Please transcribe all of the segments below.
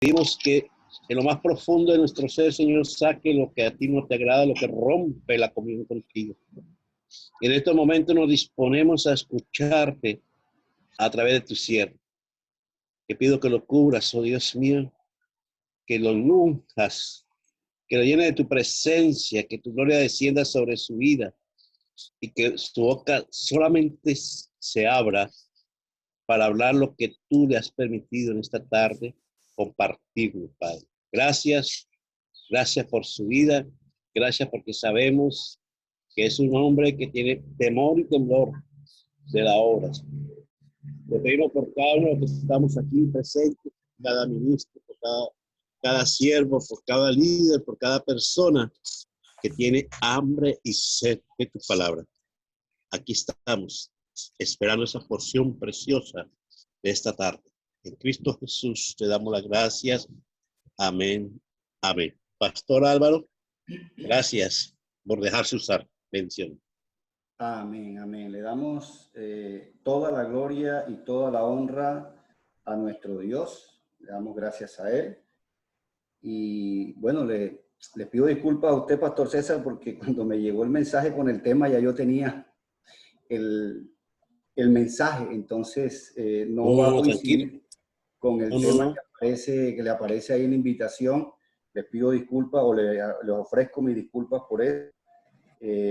Pedimos que en lo más profundo de nuestro ser, Señor, saque lo que a ti no te agrada, lo que rompe la comunión contigo. Y en estos momentos nos disponemos a escucharte a través de tu siervo. Te pido que lo cubras, oh Dios mío, que lo unjas, que lo llene de tu presencia, que tu gloria descienda sobre su vida y que su boca solamente se abra para hablar lo que tú le has permitido en esta tarde compartirlo, Padre. Gracias por su vida, gracias porque sabemos que es un hombre que tiene temor y temblor de la obra. Le pedimos por cada uno que estamos aquí presentes, cada ministro, por cada siervo, por cada líder, por cada persona que tiene hambre y sed de tu palabra. Aquí estamos, esperando esa porción preciosa de esta tarde. En Cristo Jesús te damos las gracias. Amén. Amén. Pastor Álvaro, gracias por dejarse usar. Bendición. Amén, amén. Le damos toda la gloria y toda la honra a nuestro Dios. Le damos gracias a Él. Y bueno, le pido disculpas a usted, Pastor César, porque cuando me llegó el mensaje con el tema ya yo tenía el mensaje, entonces no va a coincidir con el tema que le aparece ahí en la invitación. Les pido disculpas o les ofrezco mis disculpas por eso.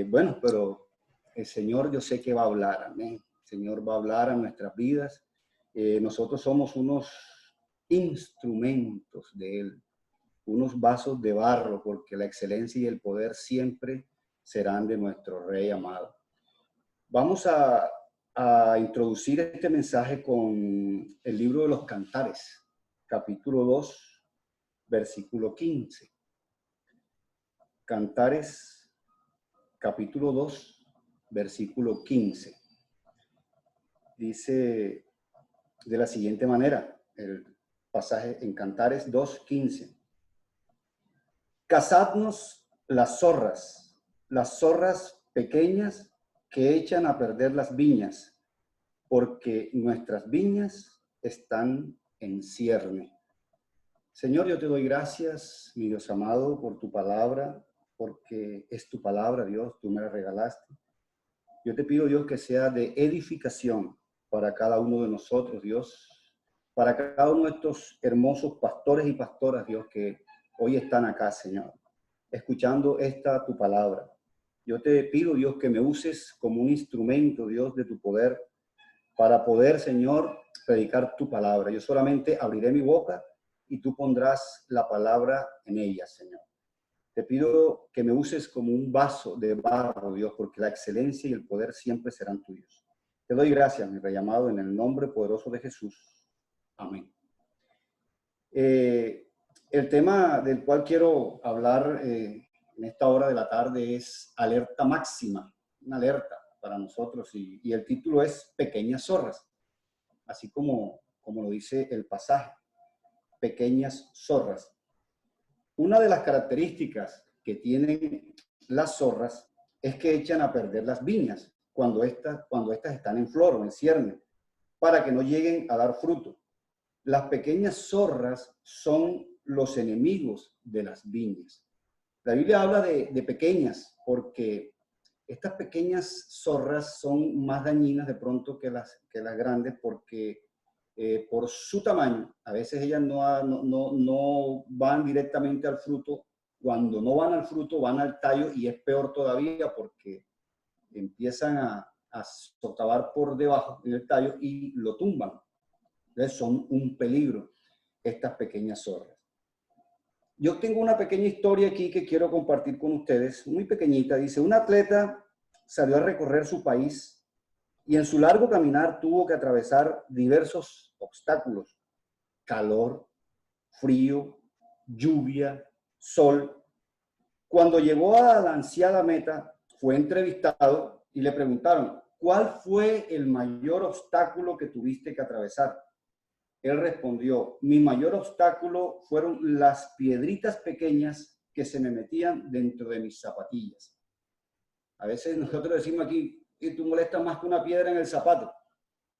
Bueno, pero el Señor yo sé que va a hablar, amén. El Señor va a hablar a nuestras vidas. Nosotros somos unos instrumentos de Él, unos vasos de barro, porque la excelencia y el poder siempre serán de nuestro Rey amado. Vamos a introducir este mensaje con el libro de los Cantares, capítulo 2, versículo 15. Cantares, capítulo 2, versículo 15. Dice de la siguiente manera, el pasaje en Cantares 2, 15. Cazadnos las zorras pequeñas que echan a perder las viñas, porque nuestras viñas están en cierne. Señor, yo te doy gracias, mi Dios amado, por tu palabra, porque es tu palabra, Dios, tú me la regalaste. Yo te pido, Dios, que sea de edificación para cada uno de nosotros, Dios, para cada uno de estos hermosos pastores y pastoras, Dios, que hoy están acá, Señor, escuchando tu palabra. Yo te pido, Dios, que me uses como un instrumento, Dios, de tu poder, para poder, Señor, predicar tu palabra. Yo solamente abriré mi boca y tú pondrás la palabra en ella, Señor. Te pido que me uses como un vaso de barro, Dios, porque la excelencia y el poder siempre serán tuyos. Te doy gracias, mi Rey amado, en el nombre poderoso de Jesús. Amén. El tema del cual quiero hablar en esta hora de la tarde es alerta máxima, una alerta para nosotros, y el título es Pequeñas zorras, así como lo dice el pasaje, pequeñas zorras. Una de las características que tienen las zorras es que echan a perder las viñas cuando estas están en flor o en cierne, para que no lleguen a dar fruto. Las pequeñas zorras son los enemigos de las viñas. La Biblia habla de pequeñas porque estas pequeñas zorras son más dañinas de pronto que las grandes, porque por su tamaño, a veces ellas no van directamente al fruto. Cuando no van al fruto, van al tallo, y es peor todavía porque empiezan a socavar por debajo del tallo y lo tumban. Entonces son un peligro estas pequeñas zorras. Yo tengo una pequeña historia aquí que quiero compartir con ustedes, muy pequeñita. Dice, un atleta salió a recorrer su país y en su largo caminar tuvo que atravesar diversos obstáculos: calor, frío, lluvia, sol. Cuando llegó a la ansiada meta, fue entrevistado y le preguntaron, ¿cuál fue el mayor obstáculo que tuviste que atravesar? Él respondió, mi mayor obstáculo fueron las piedritas pequeñas que se me metían dentro de mis zapatillas. A veces nosotros decimos aquí, y tú molestas más que una piedra en el zapato.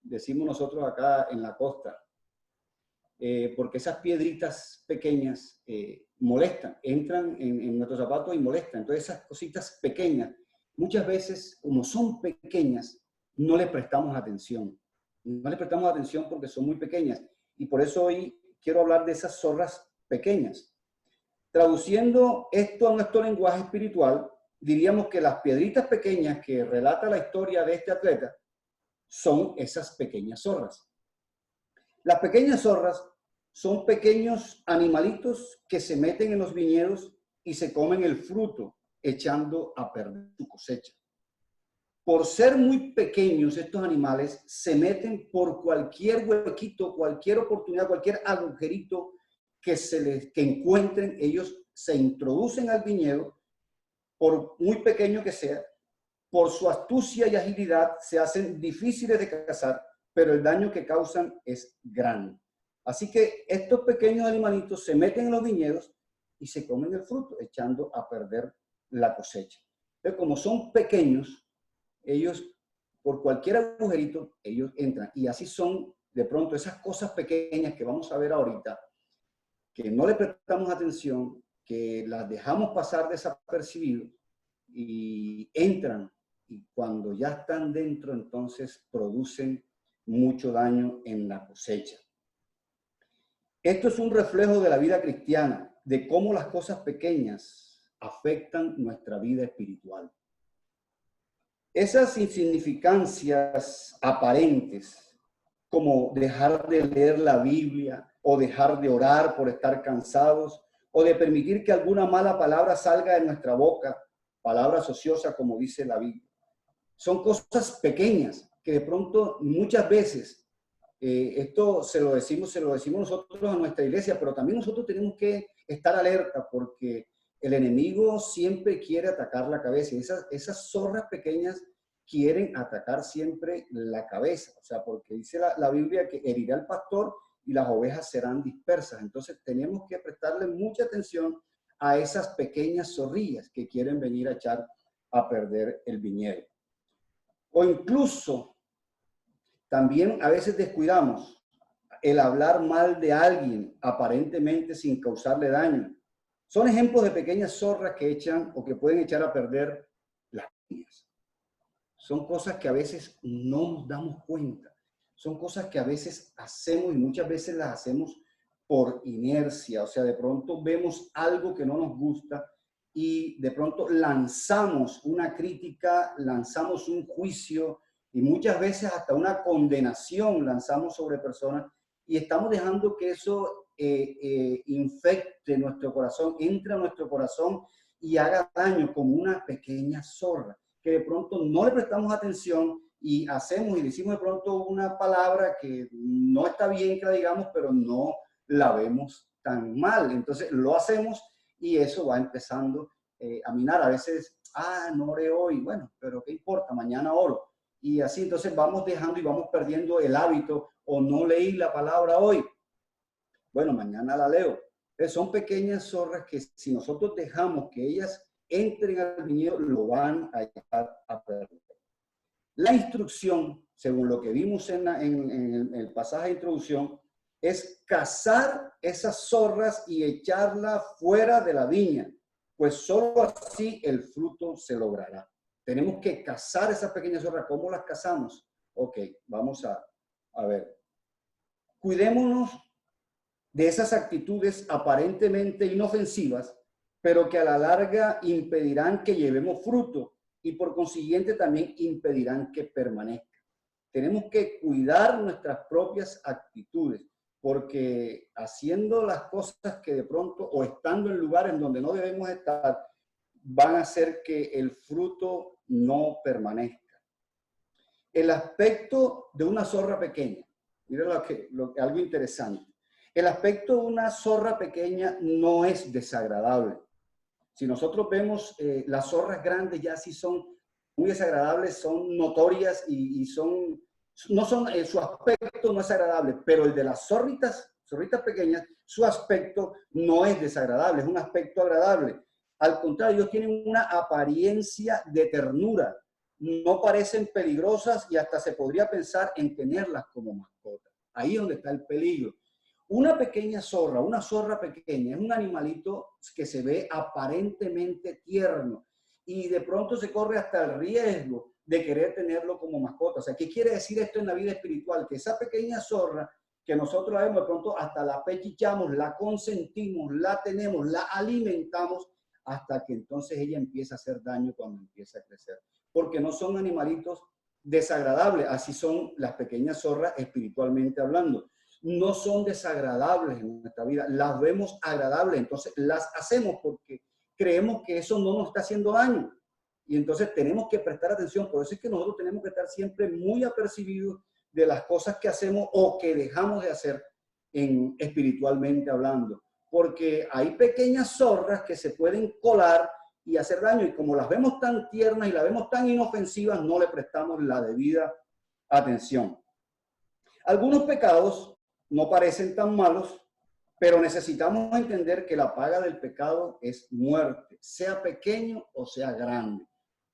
Decimos nosotros acá en la costa. porque esas piedritas pequeñas molestan, entran en nuestros zapatos y molestan. Entonces esas cositas pequeñas, muchas veces, como son pequeñas, no le prestamos atención. No le prestamos atención porque son muy pequeñas. Y por eso hoy quiero hablar de esas zorras pequeñas. Traduciendo esto a nuestro lenguaje espiritual, diríamos que las piedritas pequeñas que relata la historia de este atleta son esas pequeñas zorras. Las pequeñas zorras son pequeños animalitos que se meten en los viñedos y se comen el fruto, echando a perder su cosecha. Por ser muy pequeños, estos animales se meten por cualquier huequito, cualquier oportunidad, cualquier agujerito que encuentren. Ellos se introducen al viñedo, por muy pequeño que sea. Por su astucia y agilidad se hacen difíciles de cazar, pero el daño que causan es grande. Así que estos pequeños animalitos se meten en los viñedos y se comen el fruto, echando a perder la cosecha. Entonces, como son pequeños, ellos, por cualquier agujerito, ellos entran. Y así son, de pronto, esas cosas pequeñas que vamos a ver ahorita, que no le prestamos atención, que las dejamos pasar desapercibidos y entran. Y cuando ya están dentro, entonces producen mucho daño en la cosecha. Esto es un reflejo de la vida cristiana, de cómo las cosas pequeñas afectan nuestra vida espiritual. Esas insignificancias aparentes, como dejar de leer la Biblia o dejar de orar por estar cansados o de permitir que alguna mala palabra salga de nuestra boca, palabras ociosas como dice la Biblia, son cosas pequeñas que de pronto muchas veces, esto se lo decimos nosotros a nuestra iglesia, pero también nosotros tenemos que estar alerta porque el enemigo siempre quiere atacar la cabeza y esas zorras pequeñas quieren atacar siempre la cabeza, o sea, porque dice la Biblia que herirá al pastor y las ovejas serán dispersas. Entonces tenemos que prestarle mucha atención a esas pequeñas zorrillas que quieren venir a echar a perder el viñedo. O incluso también a veces descuidamos el hablar mal de alguien aparentemente sin causarle daño. Son ejemplos de pequeñas zorras que echan o que pueden echar a perder las viñas. Son cosas que a veces no nos damos cuenta. Son cosas que a veces hacemos y muchas veces las hacemos por inercia. O sea, de pronto vemos algo que no nos gusta y de pronto lanzamos una crítica, lanzamos un juicio y muchas veces hasta una condenación lanzamos sobre personas y estamos dejando que eso infecte nuestro corazón, entre a nuestro corazón y haga daño como una pequeña zorra, que de pronto no le prestamos atención y hacemos y decimos de pronto una palabra que no está bien que la digamos, pero no la vemos tan mal. Entonces lo hacemos y eso va empezando a minar. A veces, no oré hoy, bueno, pero ¿qué importa? Mañana oro. Y así entonces vamos dejando y vamos perdiendo el hábito, o no leí la palabra hoy. Bueno, mañana la leo. Entonces, son pequeñas zorras que si nosotros dejamos que ellas entren al viñedo, lo van a llevar a perder. La instrucción, según lo que vimos en el pasaje de introducción, es cazar esas zorras y echarlas fuera de la viña, pues solo así el fruto se logrará. Tenemos que cazar esas pequeñas zorras. ¿Cómo las cazamos? Ok, vamos a ver. Cuidémonos de esas actitudes aparentemente inofensivas, pero que a la larga impedirán que llevemos fruto y por consiguiente también impedirán que permanezca. Tenemos que cuidar nuestras propias actitudes, porque haciendo las cosas que de pronto o estando en lugares donde no debemos estar, van a hacer que el fruto no permanezca. El aspecto de una zorra pequeña, mira algo interesante. El aspecto de una zorra pequeña no es desagradable. Si nosotros vemos las zorras grandes ya sí son muy desagradables, son notorias y su aspecto no es agradable, pero el de las zorritas pequeñas, su aspecto no es desagradable, es un aspecto agradable. Al contrario, ellos tienen una apariencia de ternura, no parecen peligrosas y hasta se podría pensar en tenerlas como mascotas. Ahí es donde está el peligro. Una pequeña zorra, una zorra pequeña, es un animalito que se ve aparentemente tierno y de pronto se corre hasta el riesgo de querer tenerlo como mascota. O sea, ¿qué quiere decir esto en la vida espiritual? Que esa pequeña zorra que nosotros la vemos de pronto hasta la pechichamos, la consentimos, la tenemos, la alimentamos, hasta que entonces ella empieza a hacer daño cuando empieza a crecer. Porque no son animalitos desagradables, así son las pequeñas zorras espiritualmente hablando. No son desagradables en nuestra vida, las vemos agradables, entonces las hacemos porque creemos que eso no nos está haciendo daño. Y entonces tenemos que prestar atención, por eso es que nosotros tenemos que estar siempre muy apercibidos de las cosas que hacemos o que dejamos de hacer espiritualmente hablando. Porque hay pequeñas zorras que se pueden colar y hacer daño, y como las vemos tan tiernas y las vemos tan inofensivas, no le prestamos la debida atención. Algunos pecados no parecen tan malos, pero necesitamos entender que la paga del pecado es muerte, sea pequeño o sea grande.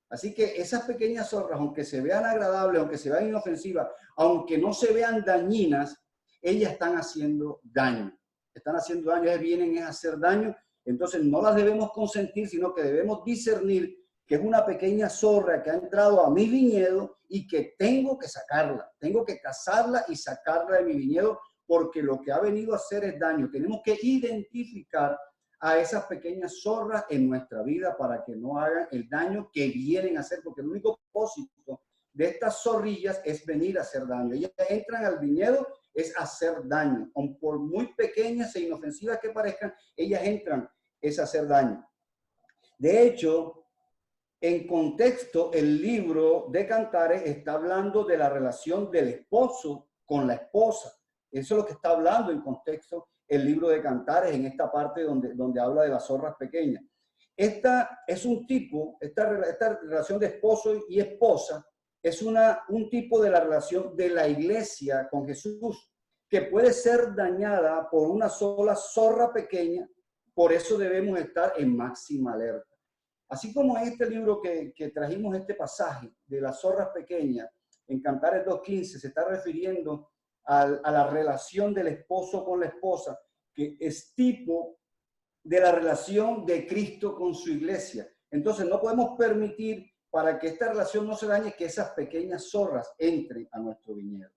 Así que esas pequeñas zorras, aunque se vean agradables, aunque se vean inofensivas, aunque no se vean dañinas, ellas están haciendo daño. Están haciendo daño, ellas vienen a hacer daño. Entonces no las debemos consentir, sino que debemos discernir que es una pequeña zorra que ha entrado a mi viñedo y que tengo que sacarla. Tengo que cazarla y sacarla de mi viñedo porque lo que ha venido a hacer es daño. Tenemos que identificar a esas pequeñas zorras en nuestra vida para que no hagan el daño que vienen a hacer, porque el único propósito de estas zorrillas es venir a hacer daño. Ellas entran al viñedo es hacer daño, por muy pequeñas e inofensivas que parezcan, ellas entran es hacer daño. De hecho, en contexto, el libro de Cantares está hablando de la relación del esposo con la esposa. Eso es lo que está hablando en contexto el libro de Cantares, en esta parte donde habla de las zorras pequeñas. Esta es un tipo, esta relación de esposo y esposa, es un tipo de la relación de la iglesia con Jesús, que puede ser dañada por una sola zorra pequeña, por eso debemos estar en máxima alerta. Así como en este libro que trajimos este pasaje de las zorras pequeñas, en Cantares 2.15, se está refiriendo a la relación del esposo con la esposa, que es tipo de la relación de Cristo con su iglesia. Entonces no podemos permitir, para que esta relación no se dañe, que esas pequeñas zorras entren a nuestro viñedo.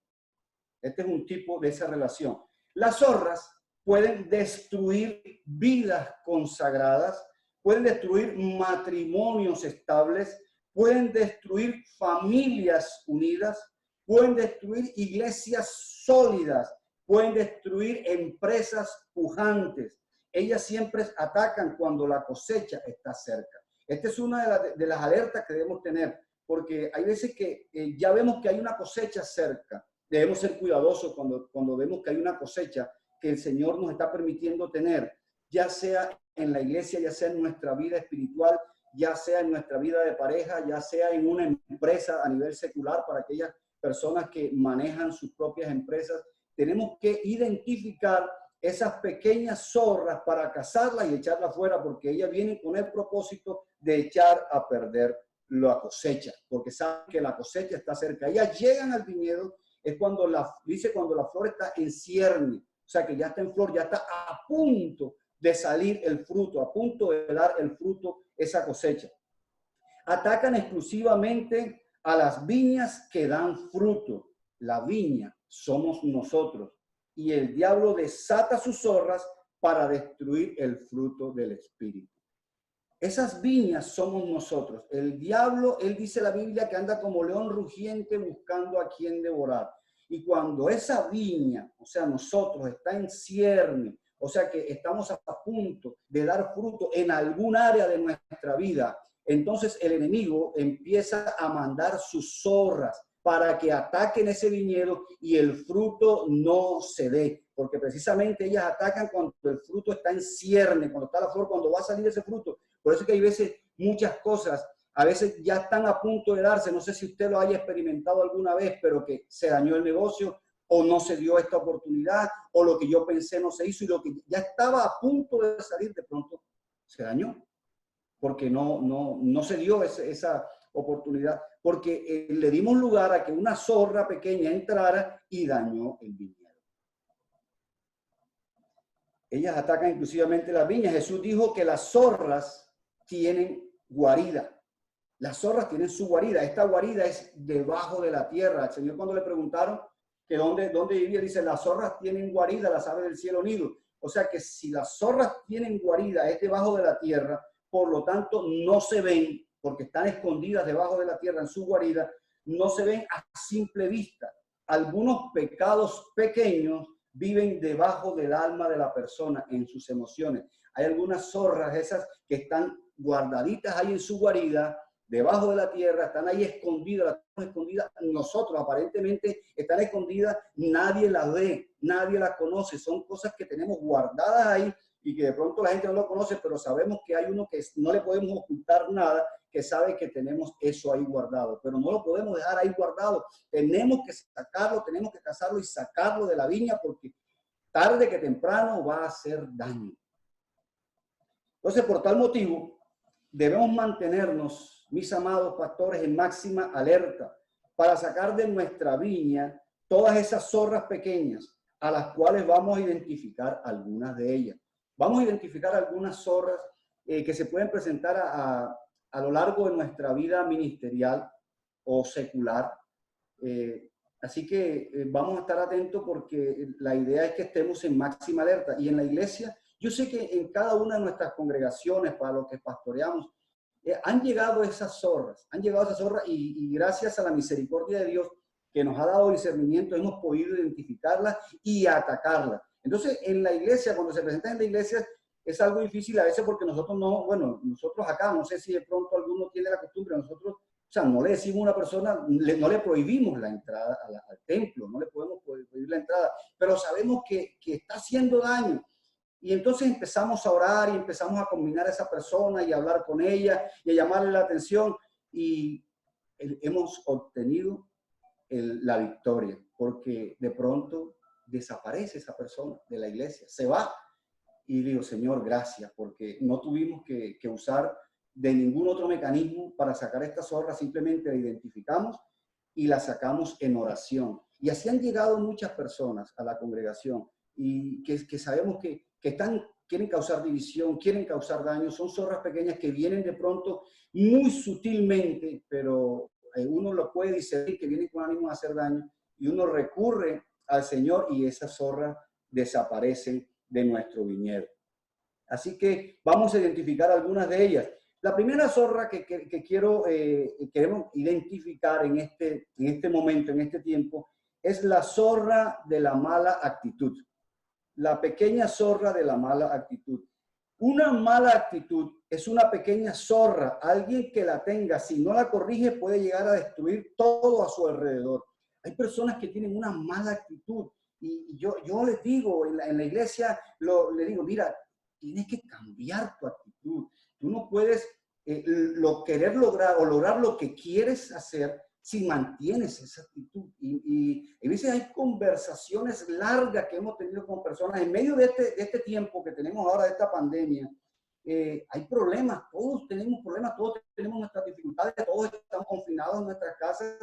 Este es un tipo de esa relación. Las zorras pueden destruir vidas consagradas, pueden destruir matrimonios estables, pueden destruir familias unidas, pueden destruir iglesias sólidas, pueden destruir empresas pujantes. Ellas siempre atacan cuando la cosecha está cerca. Esta es una de las alertas que debemos tener, porque hay veces que ya vemos que hay una cosecha cerca. Debemos ser cuidadosos cuando vemos que hay una cosecha que el Señor nos está permitiendo tener, ya sea en la iglesia, ya sea en nuestra vida espiritual, ya sea en nuestra vida de pareja, ya sea en una empresa a nivel secular para aquellas personas que manejan sus propias empresas. Tenemos que identificar esas pequeñas zorras para cazarlas y echarlas fuera, porque ellas vienen con el propósito de echar a perder la cosecha, porque saben que la cosecha está cerca. Ellas llegan al viñedo, es cuando cuando la flor está en cierne, o sea que ya está en flor, ya está a punto de salir el fruto, a punto de dar el fruto esa cosecha. Atacan exclusivamente a las viñas que dan fruto. La viña somos nosotros. Y el diablo desata sus zorras para destruir el fruto del Espíritu. Esas viñas somos nosotros. El diablo, él dice la Biblia que anda como león rugiente buscando a quien devorar. Y cuando esa viña, o sea, nosotros, está en cierne, o sea que estamos a punto de dar fruto en algún área de nuestra vida, entonces el enemigo empieza a mandar sus zorras para que ataquen ese viñedo y el fruto no se dé. Porque precisamente ellas atacan cuando el fruto está en cierne, cuando está la flor, cuando va a salir ese fruto. Por eso es que hay veces muchas cosas, a veces ya están a punto de darse. No sé si usted lo haya experimentado alguna vez, pero que se dañó el negocio o no se dio esta oportunidad o lo que yo pensé no se hizo y lo que ya estaba a punto de salir de pronto se dañó. Porque no se dio esa oportunidad, porque le dimos lugar a que una zorra pequeña entrara y dañó el viñedo. Ellas atacan inclusivamente las viñas. Jesús dijo que las zorras tienen guarida. Las zorras tienen su guarida. Esta guarida es debajo de la tierra. El Señor, cuando le preguntaron que dónde vivía, dice, las zorras tienen guarida, las aves del cielo nido. O sea que si las zorras tienen guarida, es debajo de la tierra, por lo tanto no se ven, porque están escondidas debajo de la tierra en su guarida, no se ven a simple vista. Algunos pecados pequeños viven debajo del alma de la persona, en sus emociones. Hay algunas zorras esas que están guardaditas ahí en su guarida, debajo de la tierra, están ahí escondidas, nosotros aparentemente están escondidas, nadie las ve, nadie las conoce, son cosas que tenemos guardadas ahí y que de pronto la gente no lo conoce, pero sabemos que hay uno que no le podemos ocultar nada, que sabe que tenemos eso ahí guardado, pero no lo podemos dejar ahí guardado, tenemos que sacarlo, tenemos que cazarlo y sacarlo de la viña porque tarde que temprano va a hacer daño. Entonces, por tal motivo, debemos mantenernos, mis amados pastores, en máxima alerta para sacar de nuestra viña todas esas zorras pequeñas a las cuales vamos a identificar algunas de ellas. Vamos a identificar algunas zorras que se pueden presentar a lo largo de nuestra vida ministerial o secular. Así que vamos a estar atentos porque la idea es que estemos en máxima alerta. Y en la iglesia, yo sé que en cada una de nuestras congregaciones, para los que pastoreamos, han llegado esas zorras y gracias a la misericordia de Dios que nos ha dado discernimiento, hemos podido identificarlas y atacarlas. Entonces, en la iglesia, cuando se presentan en la iglesia, es algo difícil a veces porque nosotros no, bueno, nosotros acá, no sé si de pronto alguno tiene la costumbre, nosotros, o sea, no le decimos a una persona, no le prohibimos la entrada al templo, no le podemos prohibir la entrada, pero sabemos que está haciendo daño. Y entonces empezamos a orar y empezamos a combinar a esa persona y a hablar con ella y a llamarle la atención y hemos obtenido la victoria porque de pronto desaparece esa persona de la iglesia, se va y digo, Señor, gracias porque no tuvimos que usar de ningún otro mecanismo para sacar esta zorra, simplemente la identificamos y la sacamos en oración. Y así han llegado muchas personas a la congregación y que sabemos que quieren causar división, quieren causar daño, son zorras pequeñas que vienen de pronto muy sutilmente, pero uno lo puede discernir que vienen con ánimo de hacer daño y uno recurre al Señor y esas zorras desaparecen de nuestro viñedo. Así que vamos a identificar algunas de ellas. La primera zorra que queremos identificar en este momento, en este tiempo, es la zorra de la mala actitud. La pequeña zorra de la mala actitud. Una mala actitud es una pequeña zorra. Alguien que la tenga, si no la corrige, puede llegar a destruir todo a su alrededor. Hay personas que tienen una mala actitud. Y yo les digo, en la iglesia, le digo, mira, tienes que cambiar tu actitud. Tú no puedes querer lograr o lograr lo que quieres hacer si mantienes esa actitud. Y a veces hay conversaciones largas que hemos tenido con personas en medio de este tiempo que tenemos ahora, de esta pandemia. Hay problemas, todos tenemos problemas, todos tenemos nuestras dificultades, todos estamos confinados en nuestras casas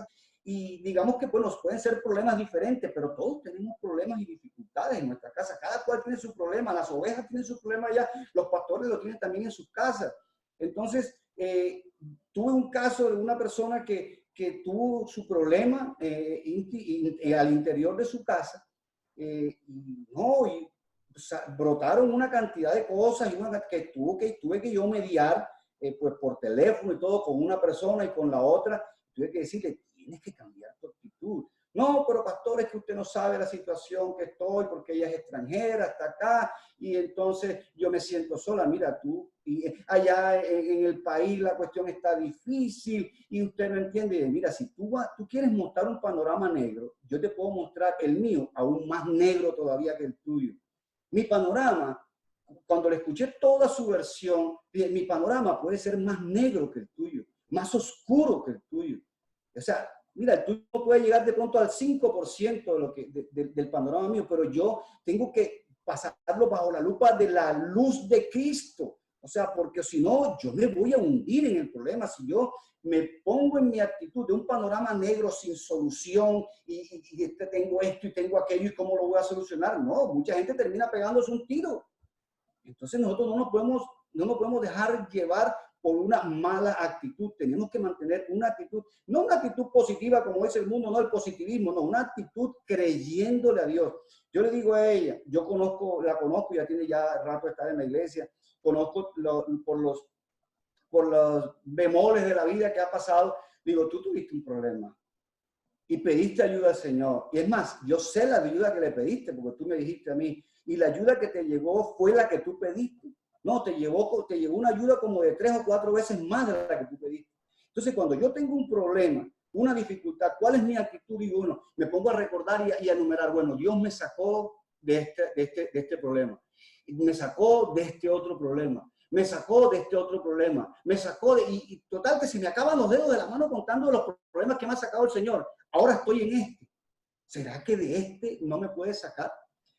y digamos que pues, nos pueden ser problemas diferentes, pero todos tenemos problemas y dificultades en nuestra casa. Cada cual tiene su problema, las ovejas tienen su problema allá, los pastores lo tienen también en sus casas. Entonces, tuve un caso de una persona que tuvo su problema al interior de su casa brotaron una cantidad de cosas que tuve que yo mediar pues por teléfono y todo con una persona y con la otra. Tuve que decirle, tienes que cambiar tu actitud. No, pero pastor, es que usted no sabe la situación que estoy porque ella es extranjera, está acá y entonces yo me siento sola. Mira, tú, y allá en el país la cuestión está difícil y usted no entiende. Mira, si tú quieres mostrar un panorama negro, yo te puedo mostrar el mío aún más negro todavía que el tuyo. Mi panorama, cuando le escuché toda su versión, mi panorama puede ser más negro que el tuyo, más oscuro que el tuyo. O sea, mira, el tuyo puede llegar de pronto al 5% del panorama mío, pero yo tengo que pasarlo bajo la lupa de la luz de Cristo. O sea, porque si no, yo me voy a hundir en el problema. Si yo me pongo en mi actitud de un panorama negro sin solución y tengo esto y tengo aquello y cómo lo voy a solucionar. No, mucha gente termina pegándose un tiro Entonces nosotros no nos podemos dejar llevar por una mala actitud. Tenemos que mantener una actitud, no una actitud positiva como es el mundo, no el positivismo, no, una actitud creyéndole a Dios. Yo le digo a ella, yo la conozco, ya tiene ya rato de estar en la iglesia, conozco por los bemoles de la vida que ha pasado. Digo, tú tuviste un problema y pediste ayuda al Señor. Y es más, yo sé la ayuda que le pediste, porque tú me dijiste a mí, y la ayuda que te llegó fue la que tú pediste. No, te llegó una ayuda como de 3 o 4 veces más de la que tú pediste. Entonces, cuando yo tengo un problema, una dificultad, ¿cuál es mi actitud? Digo, bueno, me pongo a recordar y a enumerar, bueno, Dios me sacó de este problema, me sacó de este otro problema, me sacó de este otro problema, me sacó y total que si me acaban los dedos de la mano contando los problemas que me ha sacado el Señor, ahora estoy en este. ¿Será que de este no me puede sacar?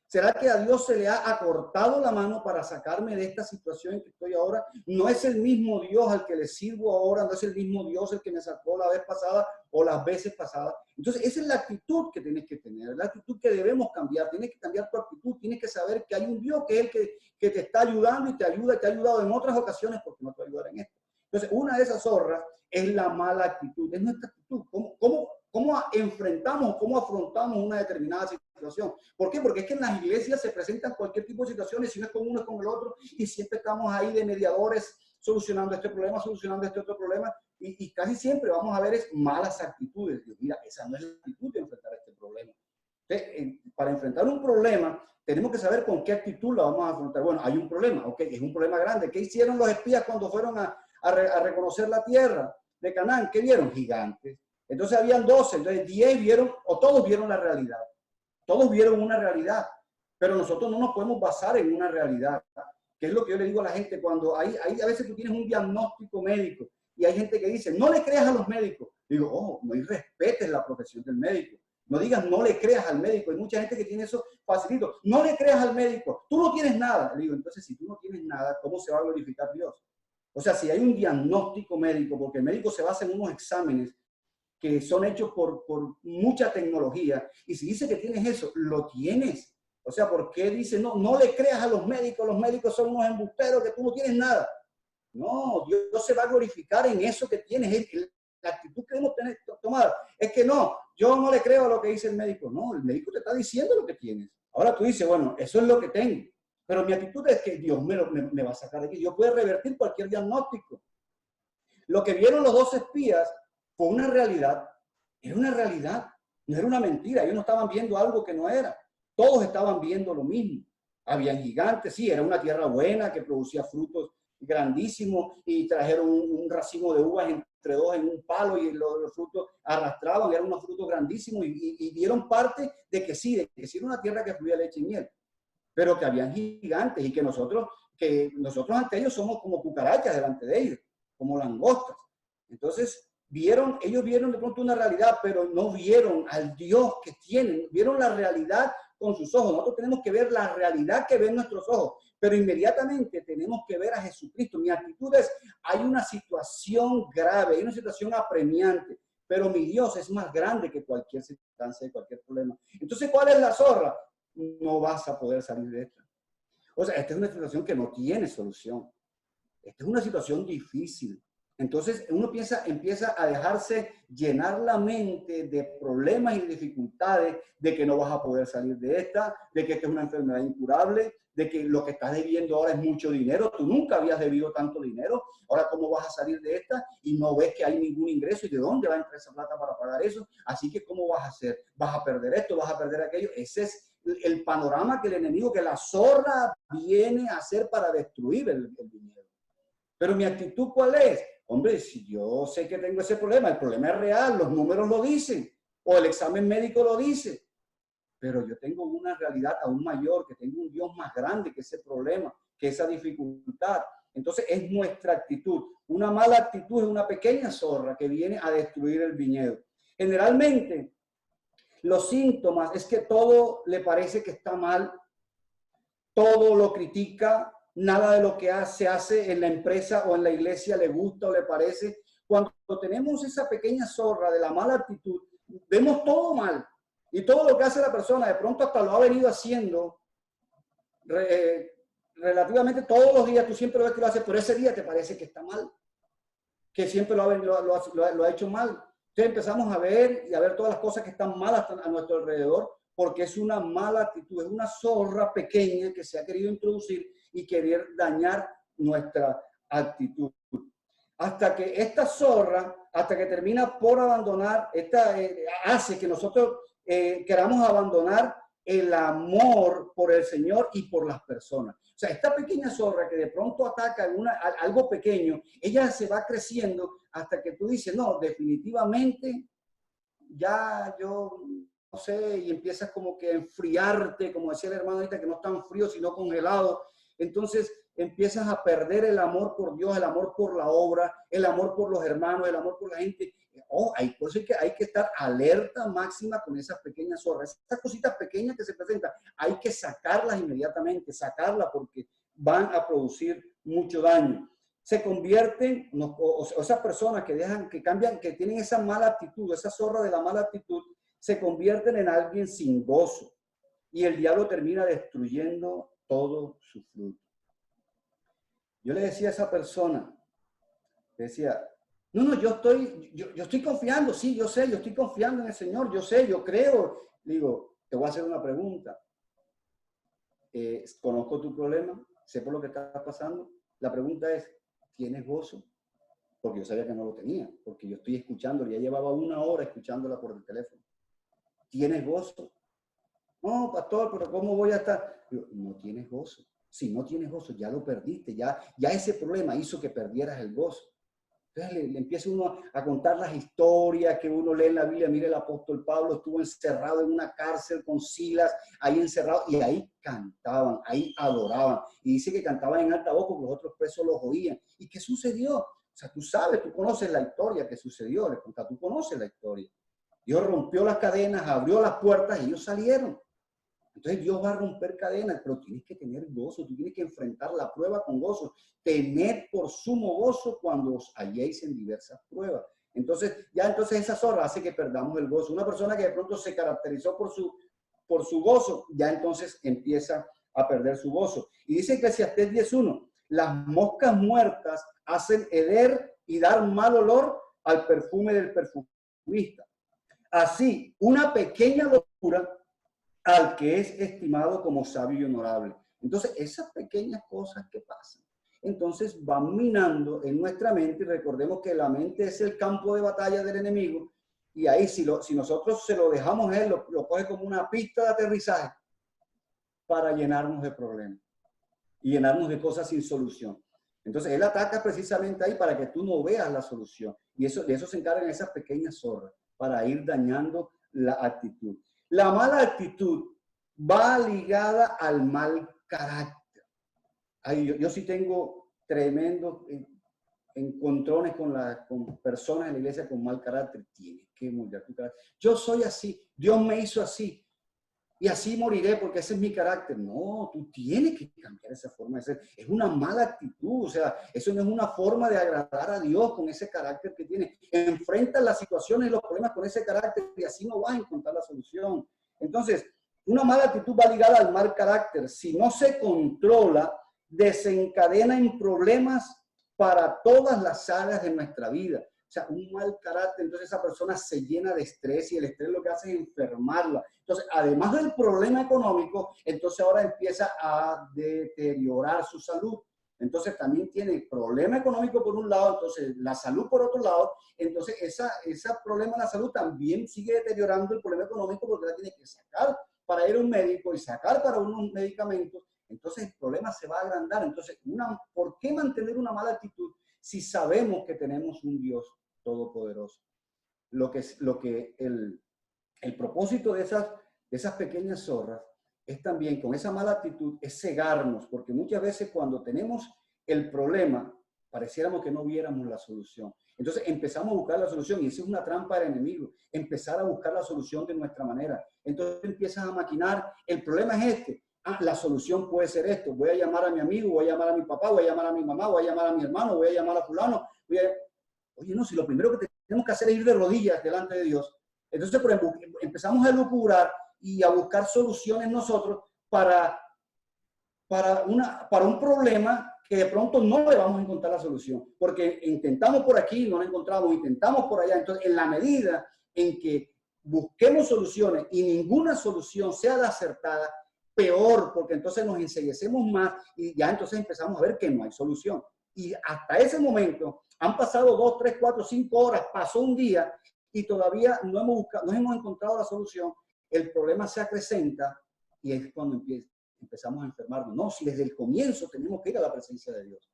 ¿Será que a Dios se le ha acortado la mano para sacarme de esta situación en que estoy ahora? No es el mismo Dios al que le sirvo ahora, no es el mismo Dios el que me sacó la vez pasada o las veces pasadas. Entonces, esa es la actitud que tienes que tener, la actitud que debemos cambiar. Tienes que cambiar tu actitud, tienes que saber que hay un Dios que es el que te está ayudando y te ayuda, te ha ayudado en otras ocasiones porque no te va a ayudar en esto. Entonces, una de esas zorras es la mala actitud, es nuestra actitud. ¿Cómo enfrentamos, cómo afrontamos una determinada situación? ¿Por qué? Porque es que en las iglesias se presentan cualquier tipo de situaciones, si no es con uno es con el otro, y siempre estamos ahí de mediadores solucionando este problema, solucionando este otro problema, y casi siempre vamos a ver malas actitudes. Dios, mira, esa no es la actitud de enfrentar este problema. Entonces, para enfrentar un problema, tenemos que saber con qué actitud la vamos a afrontar. Bueno, hay un problema, ok, es un problema grande. ¿Qué hicieron los espías cuando fueron a reconocer la tierra de Canaán? ¿Qué vieron? Gigantes. Entonces habían 12, entonces 10 vieron, o todos vieron la realidad. Todos vieron una realidad, pero nosotros no nos podemos basar en una realidad. Que es lo que yo le digo a la gente cuando a veces tú tienes un diagnóstico médico y hay gente que dice, no le creas a los médicos. Digo, oh, no irrespetes la profesión del médico. No digas, no le creas al médico. Hay mucha gente que tiene eso facilito. No le creas al médico. Tú no tienes nada. Le digo, entonces, si tú no tienes nada, ¿cómo se va a glorificar Dios? O sea, si hay un diagnóstico médico, porque el médico se basa en unos exámenes que son hechos por mucha tecnología, y si dice que tienes eso, lo tienes. O sea, ¿por qué dice, no le creas a los médicos son unos embusteros, que tú no tienes nada? No, Dios se va a glorificar en eso que tienes. La actitud que debemos tener tomada es que no, yo no le creo a lo que dice el médico. No, el médico te está diciendo lo que tienes. Ahora tú dices, bueno, eso es lo que tengo. Pero mi actitud es que Dios me va a sacar de aquí. Yo puedo revertir cualquier diagnóstico. Lo que vieron los 2 espías fue una realidad. Era una realidad, no era una mentira. Ellos no estaban viendo algo que no era. Todos estaban viendo lo mismo. Habían gigantes, sí, era una tierra buena que producía frutos grandísimos y trajeron un racimo de uvas entre 2 en un palo y los frutos arrastraban, eran unos frutos grandísimos y dieron parte de que sí era una tierra que fluía leche y miel, pero que habían gigantes y que nosotros ante ellos somos como cucarachas delante de ellos, como langostas. Entonces, ellos vieron de pronto una realidad, pero no vieron al Dios que tienen, vieron la realidad con sus ojos. Nosotros tenemos que ver la realidad que ven nuestros ojos, pero inmediatamente tenemos que ver a Jesucristo. Mi actitud es, hay una situación grave, hay una situación apremiante, pero mi Dios es más grande que cualquier circunstancia, cualquier problema. Entonces, ¿cuál es la zorra? No vas a poder salir de esta. O sea, esta es una situación que no tiene solución. Esta es una situación difícil. Entonces uno empieza a dejarse llenar la mente de problemas y dificultades, de que no vas a poder salir de esta, de que esta es una enfermedad incurable, de que lo que estás debiendo ahora es mucho dinero, tú nunca habías debido tanto dinero, ahora cómo vas a salir de esta y no ves que hay ningún ingreso y de dónde va a entrar esa plata para pagar eso, así que cómo vas a hacer, vas a perder esto, vas a perder aquello. Ese es el panorama que el enemigo, que la zorra viene a hacer para destruir el dinero. Pero mi actitud, ¿cuál es? Hombre, si yo sé que tengo ese problema, el problema es real, los números lo dicen, o el examen médico lo dice, pero yo tengo una realidad aún mayor, que tengo un Dios más grande que ese problema, que esa dificultad. Entonces es nuestra actitud. Una mala actitud es una pequeña zorra que viene a destruir el viñedo. Generalmente, los síntomas es que todo le parece que está mal, todo lo critica, nada de lo que se hace en la empresa o en la iglesia le gusta o le parece. Cuando tenemos esa pequeña zorra de la mala actitud, vemos todo mal. Y todo lo que hace la persona, de pronto hasta lo ha venido haciendo relativamente todos los días, tú siempre ves que lo hace, pero ese día te parece que está mal, que siempre lo ha hecho mal. Entonces empezamos a ver y a ver todas las cosas que están malas a nuestro alrededor, porque es una mala actitud, es una zorra pequeña que se ha querido introducir y querer dañar nuestra actitud. Hasta que esta zorra, hasta que termina por abandonar, hace que nosotros queramos abandonar el amor por el Señor y por las personas. O sea, esta pequeña zorra que de pronto ataca algo pequeño, ella se va creciendo hasta que tú dices, no, definitivamente ya yo no sé, y empiezas como que a enfriarte, como decía el hermano ahorita, que no tan frío, sino congelado. Entonces empiezas a perder el amor por Dios, el amor por la obra, el amor por los hermanos, el amor por la gente. Por eso hay que estar alerta máxima con esas pequeñas zorras, esas cositas pequeñas que se presentan, hay que sacarlas inmediatamente, sacarlas porque van a producir mucho daño. Se convierten, esas personas que dejan, que cambian, que tienen esa mala actitud, esa zorra de la mala actitud, se convierten en alguien sin gozo y el diablo termina destruyendo todo su fruto. Yo le decía a esa persona, decía, no, yo estoy confiando, sí, yo sé, yo estoy confiando en el Señor, yo sé, yo creo. Le digo, te voy a hacer una pregunta. Conozco tu problema, sé por lo que estás pasando. La pregunta es, ¿tienes gozo? Porque yo sabía que no lo tenía, porque yo estoy escuchándolo, ya llevaba 1 hora escuchándola por el teléfono. ¿Tienes gozo? No, pastor, pero ¿cómo voy a estar? Digo, no tienes gozo. Si no tienes gozo, ya lo perdiste, ya ese problema hizo que perdieras el gozo. Entonces le empieza uno a contar las historias que uno lee en la Biblia. Mire, el apóstol Pablo estuvo encerrado en una cárcel con Silas, ahí encerrado, y ahí cantaban, ahí adoraban. Y dice que cantaban en alta voz porque los otros presos los oían. ¿Y qué sucedió? O sea, tú sabes, tú conoces la historia que sucedió, tú conoces la historia. Dios rompió las cadenas, abrió las puertas y ellos salieron. Entonces Dios va a romper cadenas, pero tienes que tener gozo, tú tienes que enfrentar la prueba con gozo. Tened por sumo gozo cuando os halléis en diversas pruebas. Entonces esa zorra hace que perdamos el gozo. Una persona que de pronto se caracterizó por su gozo, ya entonces empieza a perder su gozo. Y dice Eclesiastés 10:1, las moscas muertas hacen heder y dar mal olor al perfume del perfumista. Así, una pequeña locura al que es estimado como sabio y honorable. Entonces, esas pequeñas cosas que pasan, entonces van minando en nuestra mente, y recordemos que la mente es el campo de batalla del enemigo, y ahí si nosotros se lo dejamos a él, lo coge como una pista de aterrizaje para llenarnos de problemas y llenarnos de cosas sin solución. Entonces, él ataca precisamente ahí para que tú no veas la solución, y de eso se encargan esas pequeñas zorras, para ir dañando la actitud. La mala actitud va ligada al mal carácter. Yo sí tengo tremendos encontrones con personas en la iglesia con mal carácter. Tienes que moldear tu carácter. Yo soy así, Dios me hizo así y así moriré porque ese es mi carácter. No, tú tienes que cambiar esa forma de ser. Es una mala actitud, o sea, eso no es una forma de agradar a Dios con ese carácter que tienes. Enfrenta las situaciones y los problemas con ese carácter y así no vas a encontrar la solución. Entonces, una mala actitud va ligada al mal carácter. Si no se controla, desencadena en problemas para todas las áreas de nuestra vida. O sea, un mal carácter, entonces esa persona se llena de estrés y el estrés lo que hace es enfermarla. Entonces, además del problema económico, entonces ahora empieza a deteriorar su salud. Entonces también tiene problema económico por un lado, entonces la salud por otro lado. Entonces ese problema en la salud también sigue deteriorando el problema económico porque la tiene que sacar para ir a un médico y sacar para unos medicamentos. Entonces el problema se va a agrandar. Entonces, ¿por qué mantener una mala actitud si sabemos que tenemos un Dios todopoderoso? El propósito de esas pequeñas zorras es también, con esa mala actitud, es cegarnos, porque muchas veces cuando tenemos el problema, pareciéramos que no viéramos la solución. Entonces empezamos a buscar la solución y esa es una trampa del enemigo, empezar a buscar la solución de nuestra manera. Entonces empiezas a maquinar, el problema es este. La solución puede ser esto. Voy a llamar a mi amigo, voy a llamar a mi papá, voy a llamar a mi mamá, voy a llamar a mi hermano, voy a llamar a fulano. Oye, no, si lo primero que tenemos que hacer es ir de rodillas delante de Dios. Entonces, por ejemplo, empezamos a lucurar y a buscar soluciones nosotros para para un problema que de pronto no le vamos a encontrar la solución, porque intentamos por aquí, no la encontramos, intentamos por allá. Entonces, en la medida en que busquemos soluciones y ninguna solución sea la acertada, peor, porque entonces nos enceguecemos más y ya entonces empezamos a ver que no hay solución. Y hasta ese momento han pasado 2, 3, 4, 5 horas, pasó un día y todavía no hemos encontrado la solución. El problema se acrecenta y es cuando empezamos a enfermarnos. No, si desde el comienzo tenemos que ir a la presencia de Dios.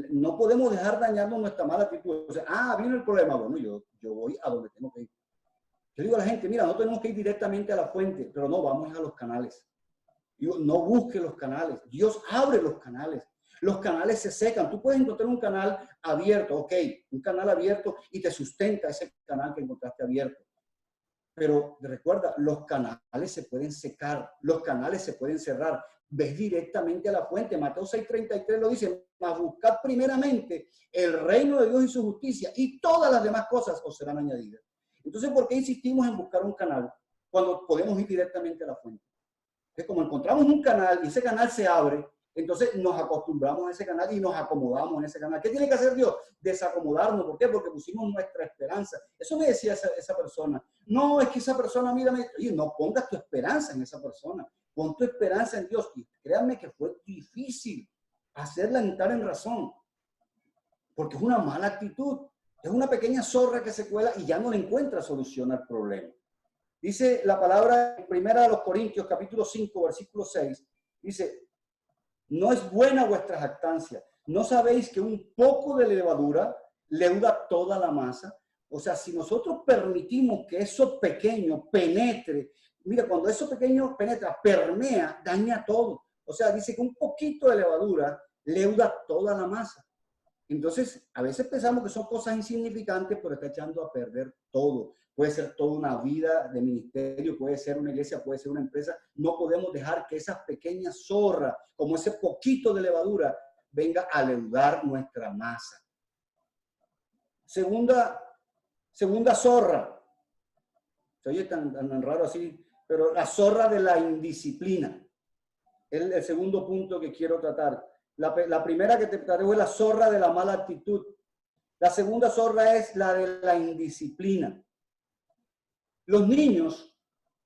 No podemos dejar dañarnos nuestra mala actitud. O sea, vino el problema. Bueno, yo voy a donde tengo que ir. Yo digo a la gente, mira, no tenemos que ir directamente a la fuente, pero no, vamos a los canales. Digo, no busque los canales. Dios abre los canales. Los canales se secan. Tú puedes encontrar un canal abierto, ok, un canal abierto y te sustenta ese canal que encontraste abierto. Pero recuerda, los canales se pueden secar, los canales se pueden cerrar. Ves directamente a la fuente. Mateo 6:33 lo dice, mas buscad primeramente el reino de Dios y su justicia y todas las demás cosas os serán añadidas. Entonces, ¿por qué insistimos en buscar un canal cuando podemos ir directamente a la fuente? Entonces, como encontramos un canal y ese canal se abre, entonces nos acostumbramos a ese canal y nos acomodamos en ese canal. ¿Qué tiene que hacer Dios? Desacomodarnos. ¿Por qué? Porque pusimos nuestra esperanza. Eso me decía esa persona. No, es que esa persona, mírame, oye, no pongas tu esperanza en esa persona. Pon tu esperanza en Dios. Y créanme que fue difícil hacerla entrar en razón. Porque es una mala actitud. Es una pequeña zorra que se cuela y ya no le encuentra solución al problema. Dice la palabra en 1 Corintios, capítulo 5, versículo 6. Dice, no es buena vuestra jactancia. ¿No sabéis que un poco de levadura leuda toda la masa? O sea, si nosotros permitimos que eso pequeño penetre, mira, cuando eso pequeño penetra, permea, daña todo. O sea, dice que un poquito de levadura leuda toda la masa. Entonces, a veces pensamos que son cosas insignificantes, pero está echando a perder todo. Puede ser toda una vida de ministerio, puede ser una iglesia, puede ser una empresa. No podemos dejar que esas pequeñas zorras, como ese poquito de levadura, venga a leudar nuestra masa. Segunda zorra. Se oye tan raro así, pero la zorra de la indisciplina. Es el segundo punto que quiero tratar. La primera que te traigo es la zorra de la mala actitud. La segunda zorra es la de la indisciplina. Los niños,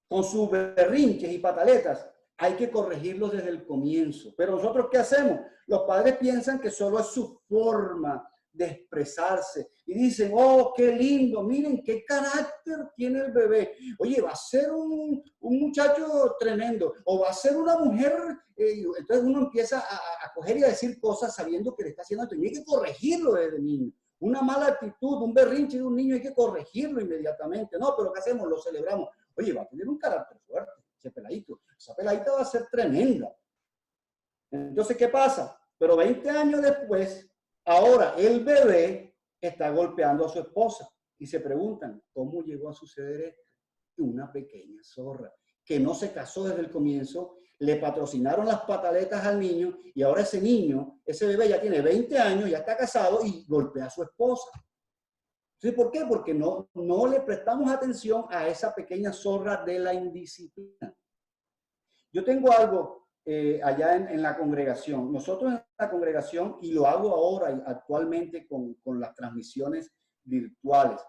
con sus berrinches y pataletas, hay que corregirlos desde el comienzo. Pero nosotros, ¿qué hacemos? Los padres piensan que solo es su forma de expresarse y dicen, oh, qué lindo, miren qué carácter tiene el bebé. Oye, va a ser un muchacho tremendo o va a ser una mujer. Entonces uno empieza a coger y a decir cosas sabiendo que le está haciendo esto. Y hay que corregirlo desde niño. Una mala actitud, un berrinche de un niño hay que corregirlo inmediatamente. No, pero ¿qué hacemos? Lo celebramos. Oye, va a tener un carácter fuerte ese peladito. Esa peladita va a ser tremenda. Entonces, ¿qué pasa? Pero 20 años después, ahora el bebé está golpeando a su esposa y se preguntan, ¿cómo llegó a suceder esto? Una pequeña zorra que no se casó desde el comienzo, le patrocinaron las pataletas al niño y ahora ese niño, ese bebé ya tiene 20 años, ya está casado y golpea a su esposa. Entonces, ¿por qué? Porque no le prestamos atención a esa pequeña zorra de la indisciplina. Yo tengo algo allá en la congregación. Nosotros en la congregación, y lo hago ahora actualmente con las transmisiones virtuales.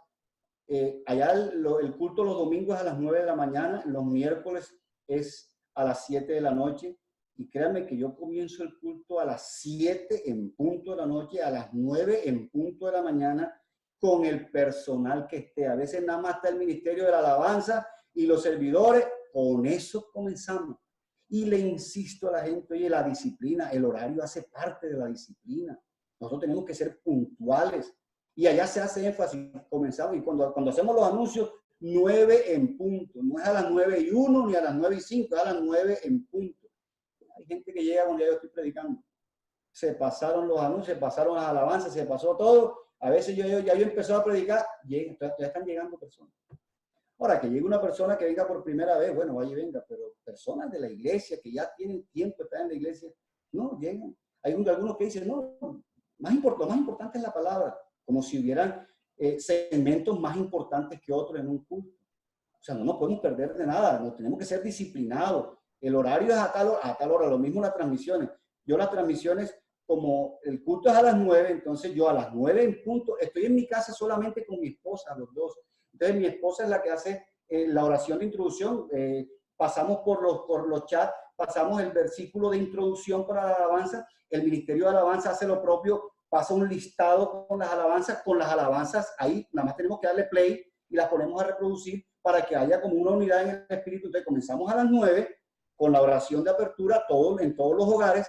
Allá el culto los domingos a las 9 de la mañana, los miércoles es a las 7 de la noche. Y créanme que yo comienzo el culto a las 7 en punto de la noche, a las 9 en punto de la mañana, con el personal que esté. A veces nada más está el ministerio de la alabanza y los servidores. Con eso comenzamos. Y le insisto a la gente, oye, la disciplina, el horario hace parte de la disciplina. Nosotros tenemos que ser puntuales. Y allá se hace énfasis, comenzamos, y cuando hacemos los anuncios, 9 en punto. No es a las 9:01 ni a las 9:05, es a las 9 en punto. Hay gente que llega cuando ya yo estoy predicando. Se pasaron los anuncios, se pasaron las alabanzas, se pasó todo. A veces yo empecé a predicar, ya están llegando personas. Ahora, que llegue una persona que venga por primera vez, bueno, vaya y venga, pero personas de la iglesia que ya tienen tiempo de estar en la iglesia, no llegan. Hay algunos que dicen, no, lo más importante es la palabra, como si hubieran segmentos más importantes que otros en un culto. O sea, no nos podemos perder de nada, nos tenemos que ser disciplinados. El horario es a tal hora, lo mismo las transmisiones. Yo las transmisiones, como el culto es a las 9, entonces yo a las 9 en punto, estoy en mi casa solamente con mi esposa, los dos. Entonces mi esposa es la que hace la oración de introducción, pasamos por los chats, pasamos el versículo de introducción para la alabanza, el Ministerio de Alabanza hace lo propio, pasa un listado con las alabanzas, ahí nada más tenemos que darle play y las ponemos a reproducir para que haya como una unidad en el espíritu. Entonces comenzamos a las 9 con la oración de apertura en todos los hogares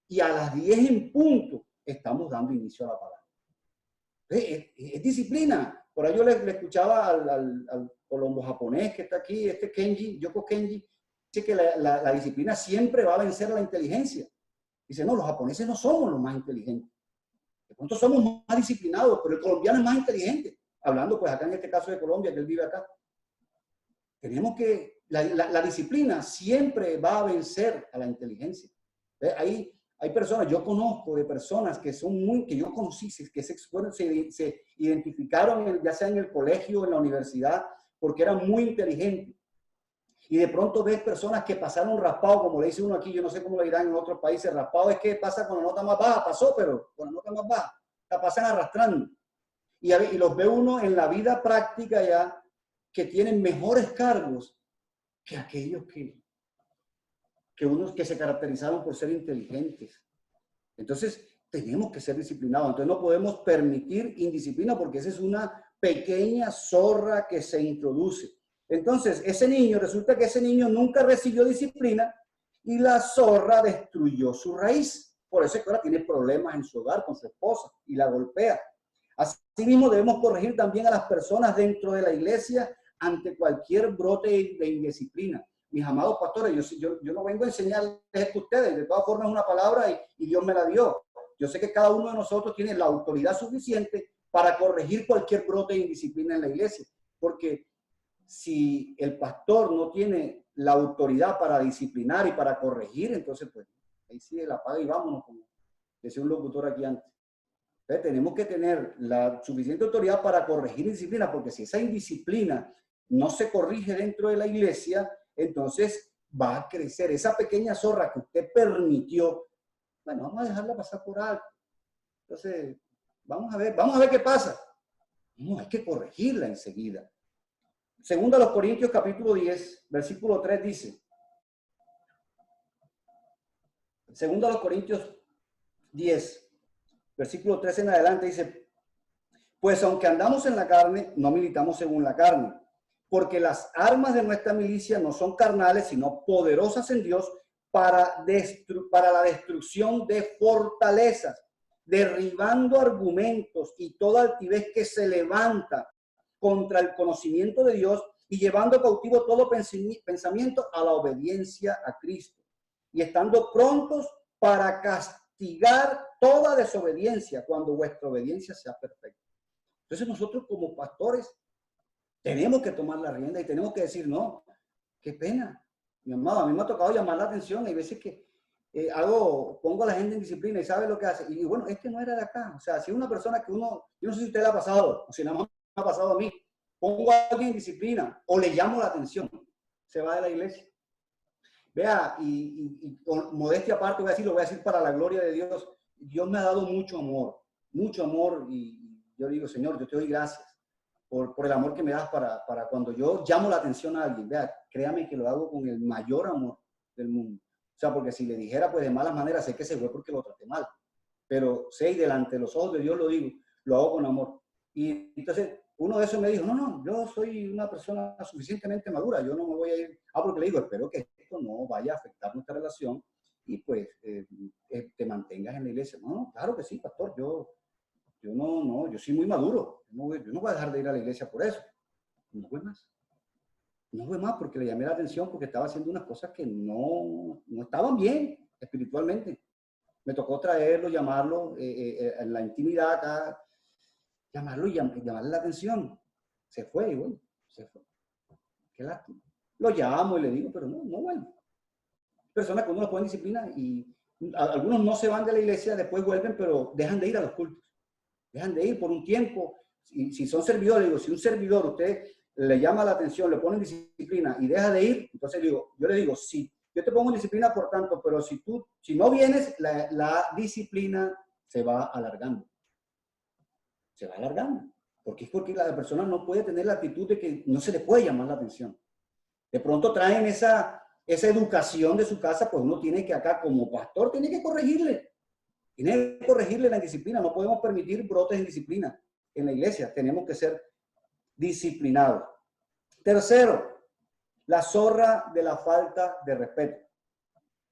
y a las 10 en punto estamos dando inicio a la palabra. Es disciplina. Por ahí yo le escuchaba al colombo japonés que está aquí, Yoko Kenji, dice que la disciplina siempre va a vencer a la inteligencia. Dice, no, los japoneses no somos los más inteligentes. De pronto somos más disciplinados, pero el colombiano es más inteligente. Hablando pues acá en este caso de Colombia, que él vive acá. Tenemos que, la disciplina siempre va a vencer a la inteligencia. Hay personas, yo conozco de personas que son que yo conocí, que se identificaron ya sea en el colegio o en la universidad, porque eran muy inteligentes. Y de pronto ves personas que pasaron raspado, como le dice uno aquí, yo no sé cómo le dirán en otros países, raspado es que pasa con la nota más baja, pasó, pero con la nota más baja, la pasan arrastrando. Y los ve uno en la vida práctica ya, que tienen mejores cargos que aquellos que se caracterizaron por ser inteligentes. Entonces, tenemos que ser disciplinados. Entonces, no podemos permitir indisciplina porque esa es una pequeña zorra que se introduce. Entonces, resulta que ese niño nunca recibió disciplina y la zorra destruyó su raíz. Por eso es que ahora tiene problemas en su hogar con su esposa y la golpea. Asimismo, debemos corregir también a las personas dentro de la iglesia ante cualquier brote de indisciplina. Mis amados pastores, yo no vengo a enseñarles esto a ustedes, de todas formas es una palabra y Dios me la dio. Yo sé que cada uno de nosotros tiene la autoridad suficiente para corregir cualquier brote de indisciplina en la iglesia, porque si el pastor no tiene la autoridad para disciplinar y para corregir, entonces pues ahí sí la apaga y vámonos, como decía un locutor aquí antes. Entonces, tenemos que tener la suficiente autoridad para corregir indisciplina, porque si esa indisciplina no se corrige dentro de la iglesia, entonces va a crecer esa pequeña zorra que usted permitió. Bueno, vamos a dejarla pasar por alto. Entonces, vamos a ver qué pasa. No, hay que corregirla enseguida. Segunda a los Corintios capítulo 10, versículo 3 dice. Segunda a los Corintios 10, versículo 3 en adelante dice, pues aunque andamos en la carne, no militamos según la carne, porque las armas de nuestra milicia no son carnales, sino poderosas en Dios para la destrucción de fortalezas, derribando argumentos y toda altivez que se levanta contra el conocimiento de Dios y llevando cautivo todo pensamiento a la obediencia a Cristo, y estando prontos para castigar toda desobediencia cuando vuestra obediencia sea perfecta. Entonces nosotros como pastores tenemos que tomar la rienda y tenemos que decir, no, qué pena, mi amado, a mí me ha tocado llamar la atención, hay veces que pongo a la gente en disciplina y sabe lo que hace, y bueno, es que no era de acá, o sea, si una persona que yo no sé si usted le ha pasado, o si nada más me ha pasado a mí, pongo a alguien en disciplina o le llamo la atención, se va de la iglesia. Vea, y con modestia aparte lo voy a decir para la gloria de Dios, Dios me ha dado mucho amor, y yo digo, Señor, yo te doy gracias por el amor que me das para cuando yo llamo la atención a alguien. Vea, créame que lo hago con el mayor amor del mundo. O sea, porque si le dijera pues de malas maneras, sé que se fue porque lo traté mal. Pero sé y delante de los ojos de Dios lo digo, lo hago con amor. Y entonces uno de esos me dijo, no, yo soy una persona suficientemente madura, yo no me voy a ir. Porque le digo, espero que esto no vaya a afectar nuestra relación y pues te mantengas en la iglesia. No, claro que sí, pastor, yo soy muy maduro, yo no voy a dejar de ir a la iglesia por eso. No fue más porque le llamé la atención porque estaba haciendo unas cosas que no estaban bien espiritualmente. Me tocó traerlo, llamarlo en la intimidad acá, llamarlo y llamarle la atención. Se fue y bueno, se fue. Qué lástima. Lo llamo y le digo, pero no vuelve. Personas que uno los pone en disciplina y algunos no se van de la iglesia, después vuelven, pero dejan de ir a los cultos. Dejan de ir por un tiempo. Si son servidores, digo, si un servidor usted le llama la atención, le pone en disciplina y deja de ir, entonces yo le digo, si yo te pongo en disciplina por tanto, pero si no vienes, la disciplina se va alargando. Se va alargando. Porque es porque la persona no puede tener la actitud de que no se le puede llamar la atención. De pronto traen esa educación de su casa, pues uno tiene que acá como pastor, tiene que corregirle. Tiene que corregirle la disciplina. No podemos permitir brotes de disciplina en la iglesia. Tenemos que ser disciplinados. Tercero, la zorra de la falta de respeto.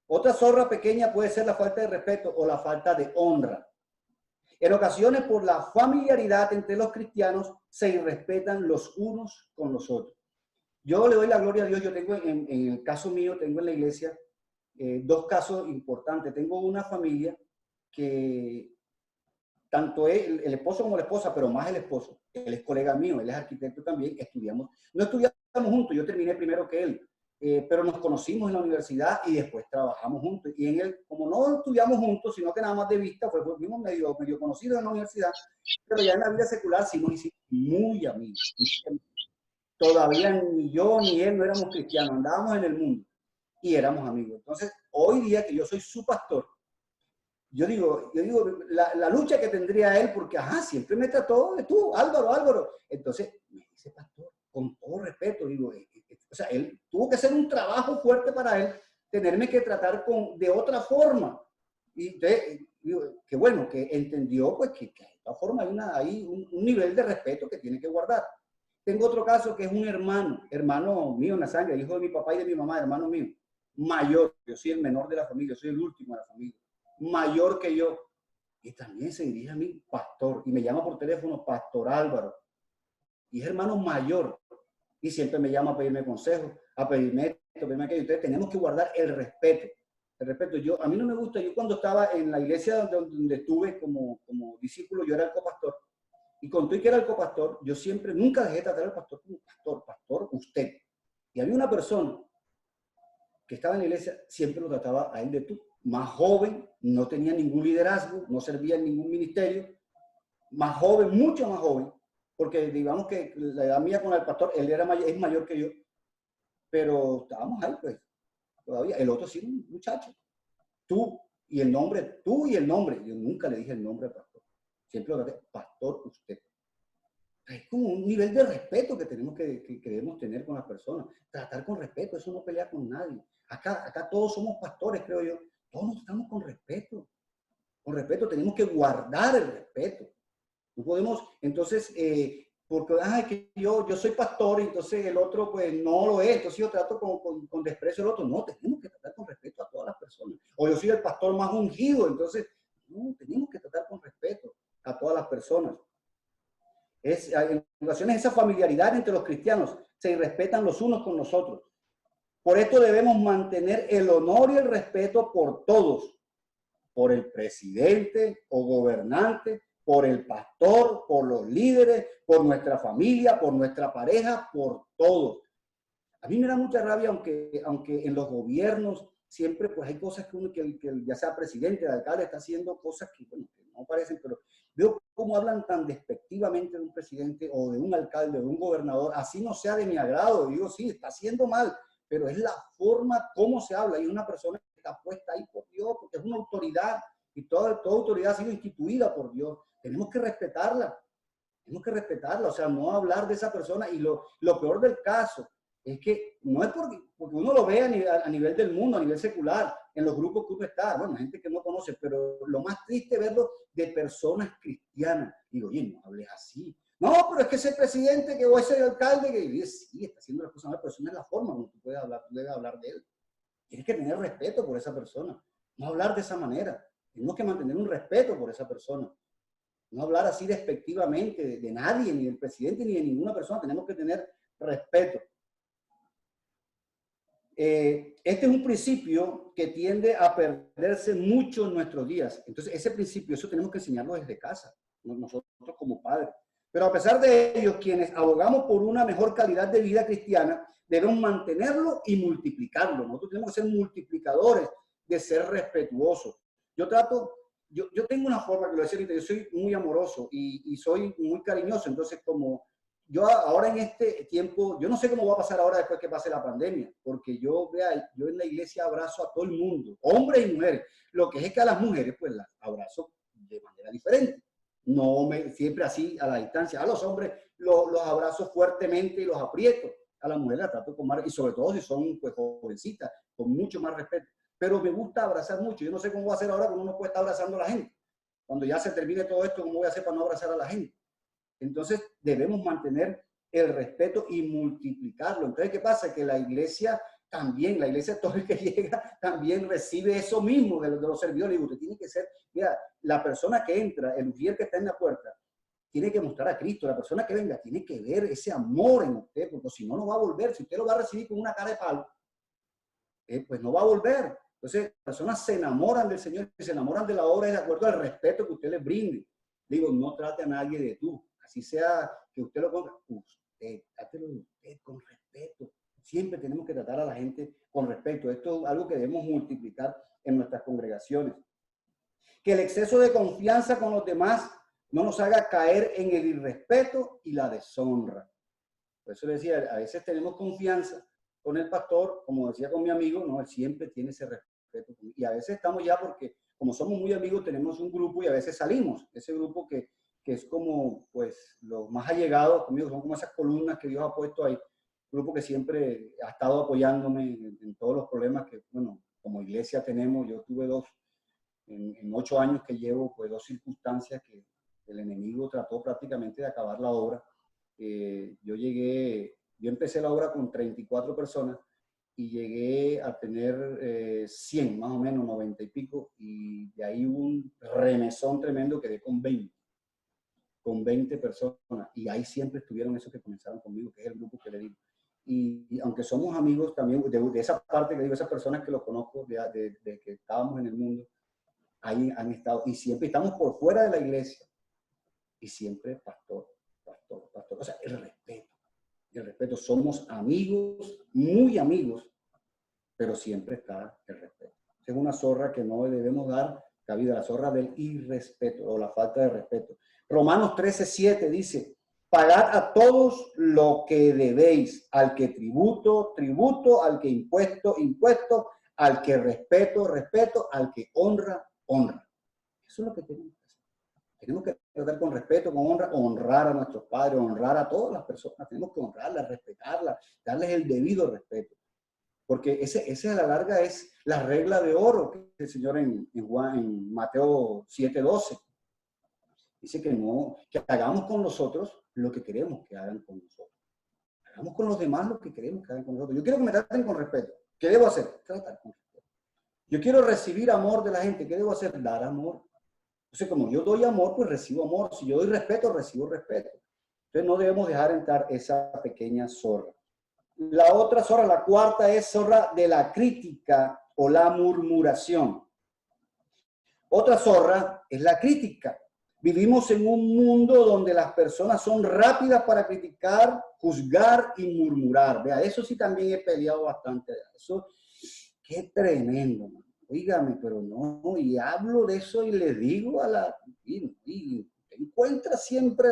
Otra zorra pequeña puede ser la falta de respeto o la falta de honra. En ocasiones, por la familiaridad entre los cristianos, se irrespetan los unos con los otros. Yo le doy la gloria a Dios. Yo tengo, en el caso mío, tengo en la iglesia dos casos importantes. Tengo una familia que tanto el esposo como la esposa, pero más el esposo, él es colega mío, él es arquitecto también, no estudiamos juntos, yo terminé primero que él, pero nos conocimos en la universidad y después trabajamos juntos. Y en él, como no estudiamos juntos, sino que nada más de vista, fuimos medio conocidos en la universidad, pero ya en la vida secular sí nos hicimos muy amigos. Todavía ni yo ni él no éramos cristianos, andábamos en el mundo y éramos amigos. Entonces, hoy día que yo soy su pastor, yo digo, la lucha que tendría él, porque, siempre me trató de tú, Álvaro. Entonces, me dice pastor, con todo respeto, digo, o sea, él tuvo que hacer un trabajo fuerte para él, tenerme que tratar de otra forma. Y entonces, digo, qué bueno, que entendió, pues, que de todas formas hay un nivel de respeto que tiene que guardar. Tengo otro caso que es un hermano mío en la sangre, hijo de mi papá y de mi mamá, hermano mío, mayor. Yo soy el menor de la familia, soy el último de la familia, mayor que yo, y también se dirige a mí, pastor, y me llama por teléfono, Pastor Álvaro, y es hermano mayor, y siempre me llama a pedirme consejos, a pedirme esto, a pedirme aquello. Entonces tenemos que guardar el respeto. A mí no me gusta, yo cuando estaba en la iglesia donde estuve como discípulo, yo era el copastor, y con todo y que era el copastor, yo siempre, nunca dejé de tratar al pastor como pastor, usted. Y había una persona que estaba en la iglesia, siempre lo trataba a él de tú. Más joven, no tenía ningún liderazgo, no servía en ningún ministerio, más joven, mucho más joven, porque digamos que la edad mía con el pastor, él es mayor que yo, pero estábamos ahí, pues, todavía. El otro sí, un muchacho. Tú y el nombre. Yo nunca le dije el nombre al pastor. Siempre lo traté, pastor, usted. Es como un nivel de respeto que debemos tener con las personas. Tratar con respeto, eso no pelea con nadie. Acá todos somos pastores, creo yo. Todos nos tratamos con respeto. Con respeto, tenemos que guardar el respeto. No podemos, entonces, porque que yo soy pastor y entonces el otro pues no lo es, entonces yo trato con desprecio al otro. No, tenemos que tratar con respeto a todas las personas. O yo soy el pastor más ungido, entonces, no, tenemos que tratar con respeto a todas las personas. En ocasiones esa familiaridad entre los cristianos se irrespetan los unos con los otros. Por esto debemos mantener el honor y el respeto por todos, por el presidente o gobernante, por el pastor, por los líderes, por nuestra familia, por nuestra pareja, por todos. A mí me da mucha rabia, aunque en los gobiernos siempre pues hay cosas que ya sea presidente, el alcalde, está haciendo cosas que, bueno, que no parecen, pero veo cómo hablan tan despectivamente de un presidente o de un alcalde o de un gobernador, así no sea de mi agrado. Digo, sí, está haciendo mal, pero es la forma como se habla, y una persona que está puesta ahí por Dios, porque es una autoridad, y toda autoridad ha sido instituida por Dios. Tenemos que respetarla, o sea, no hablar de esa persona. Y lo peor del caso es que no es porque uno lo ve a nivel del mundo, a nivel secular, en los grupos que uno está, bueno, gente que no conoce, pero lo más triste es verlo de personas cristianas. Digo, oye, no hables así. No, pero es que ese presidente o ese alcalde que sí, está haciendo las cosas mal, pero eso no es la forma como tú puedes hablar, tú debes hablar de él. Tienes que tener respeto por esa persona, no hablar de esa manera. Tenemos que mantener un respeto por esa persona. No hablar así despectivamente de nadie, ni del presidente, ni de ninguna persona. Tenemos que tener respeto. Este es un principio que tiende a perderse mucho en nuestros días. Entonces, ese principio, eso tenemos que enseñarlo desde casa, nosotros como padres. Pero a pesar de ello, quienes abogamos por una mejor calidad de vida cristiana, debemos mantenerlo y multiplicarlo. Nosotros tenemos que ser multiplicadores de ser respetuosos. Yo tengo una forma, que lo decía ahorita, yo soy muy amoroso y soy muy cariñoso. Entonces, como yo ahora en este tiempo, yo no sé cómo va a pasar ahora después que pase la pandemia, porque yo en la iglesia abrazo a todo el mundo, hombres y mujeres. Lo que es que a las mujeres, pues las abrazo de manera diferente. No siempre así a la distancia. A los hombres los abrazo fuertemente y los aprieto. A las mujeres las trato con más, y sobre todo si son pues jovencitas, con mucho más respeto. Pero me gusta abrazar mucho. Yo no sé cómo va a ser ahora cuando uno puede estar abrazando a la gente. Cuando ya se termine todo esto, ¿cómo voy a hacer para no abrazar a la gente? Entonces debemos mantener el respeto y multiplicarlo. Entonces, ¿qué pasa? Que la iglesia también, la iglesia todo el que llega también recibe eso mismo de los servidores. Digo, usted tiene que ser, mira, la persona que entra, el ujier que está en la puerta, tiene que mostrar a Cristo. La persona que venga tiene que ver ese amor en usted, porque si no, no va a volver. Si usted lo va a recibir con una cara de palo, pues no va a volver. Entonces, las personas se enamoran del Señor y se enamoran de la obra de acuerdo al respeto que usted les brinde. Digo, no trate a nadie de tú. Así sea que usted lo ponga, usted, trátelo de usted con respeto. Siempre tenemos que tratar a la gente con respeto. Esto es algo que debemos multiplicar en nuestras congregaciones. Que el exceso de confianza con los demás no nos haga caer en el irrespeto y la deshonra. Por eso le decía, a veces tenemos confianza con el pastor, como decía con mi amigo, no, él siempre tiene ese respeto. Y a veces estamos ya porque, como somos muy amigos, tenemos un grupo y a veces salimos. Ese grupo que es como, pues, los más allegados conmigo, son como esas columnas que Dios ha puesto ahí. Un grupo que siempre ha estado apoyándome en todos los problemas que, bueno, como iglesia tenemos. Yo tuve en 8 años que llevo, pues, 2 circunstancias que el enemigo trató prácticamente de acabar la obra. Yo empecé la obra con 34 personas y llegué a tener 100, más o menos, 90 y pico, y de ahí hubo un remesón tremendo, quedé con 20 personas, y ahí siempre estuvieron esos que comenzaron conmigo, que es el grupo que le digo. Y aunque somos amigos también, de esa parte que digo, esas personas que los conozco, de que estábamos en el mundo, ahí han estado, y siempre estamos por fuera de la iglesia, y siempre pastor. O sea, el respeto. Somos amigos, muy amigos, pero siempre está el respeto. Es una zorra que no debemos dar cabida, la zorra del irrespeto o la falta de respeto. Romanos 13:7 dice, pagad a todos lo que debéis, al que tributo, tributo, al que impuesto, impuesto, al que respeto, respeto, al que honra, honra. Eso es lo que tenemos que hacer. Tenemos que tratar con respeto, con honra, honrar a nuestros padres, honrar a todas las personas. Tenemos que honrarlas, respetarlas, darles el debido respeto. Porque ese a la larga es la regla de oro que dice el Señor en Mateo 7:12. Dice que hagamos con nosotros lo que queremos que hagan con nosotros. Hagamos con los demás lo que queremos que hagan con nosotros. Yo quiero que me traten con respeto. ¿Qué debo hacer? Tratar con respeto. Yo quiero recibir amor de la gente. ¿Qué debo hacer? Dar amor. Entonces, como yo doy amor, pues recibo amor. Si yo doy respeto, recibo respeto. Entonces, no debemos dejar entrar esa pequeña zorra. La otra zorra, la cuarta, es zorra de la crítica o la murmuración. Otra zorra es la crítica. Vivimos en un mundo donde las personas son rápidas para criticar, juzgar y murmurar. Vea, eso sí también he peleado bastante. Eso, qué tremendo, man. Oígame, pero no, y hablo de eso y le digo a la... Y encuentra siempre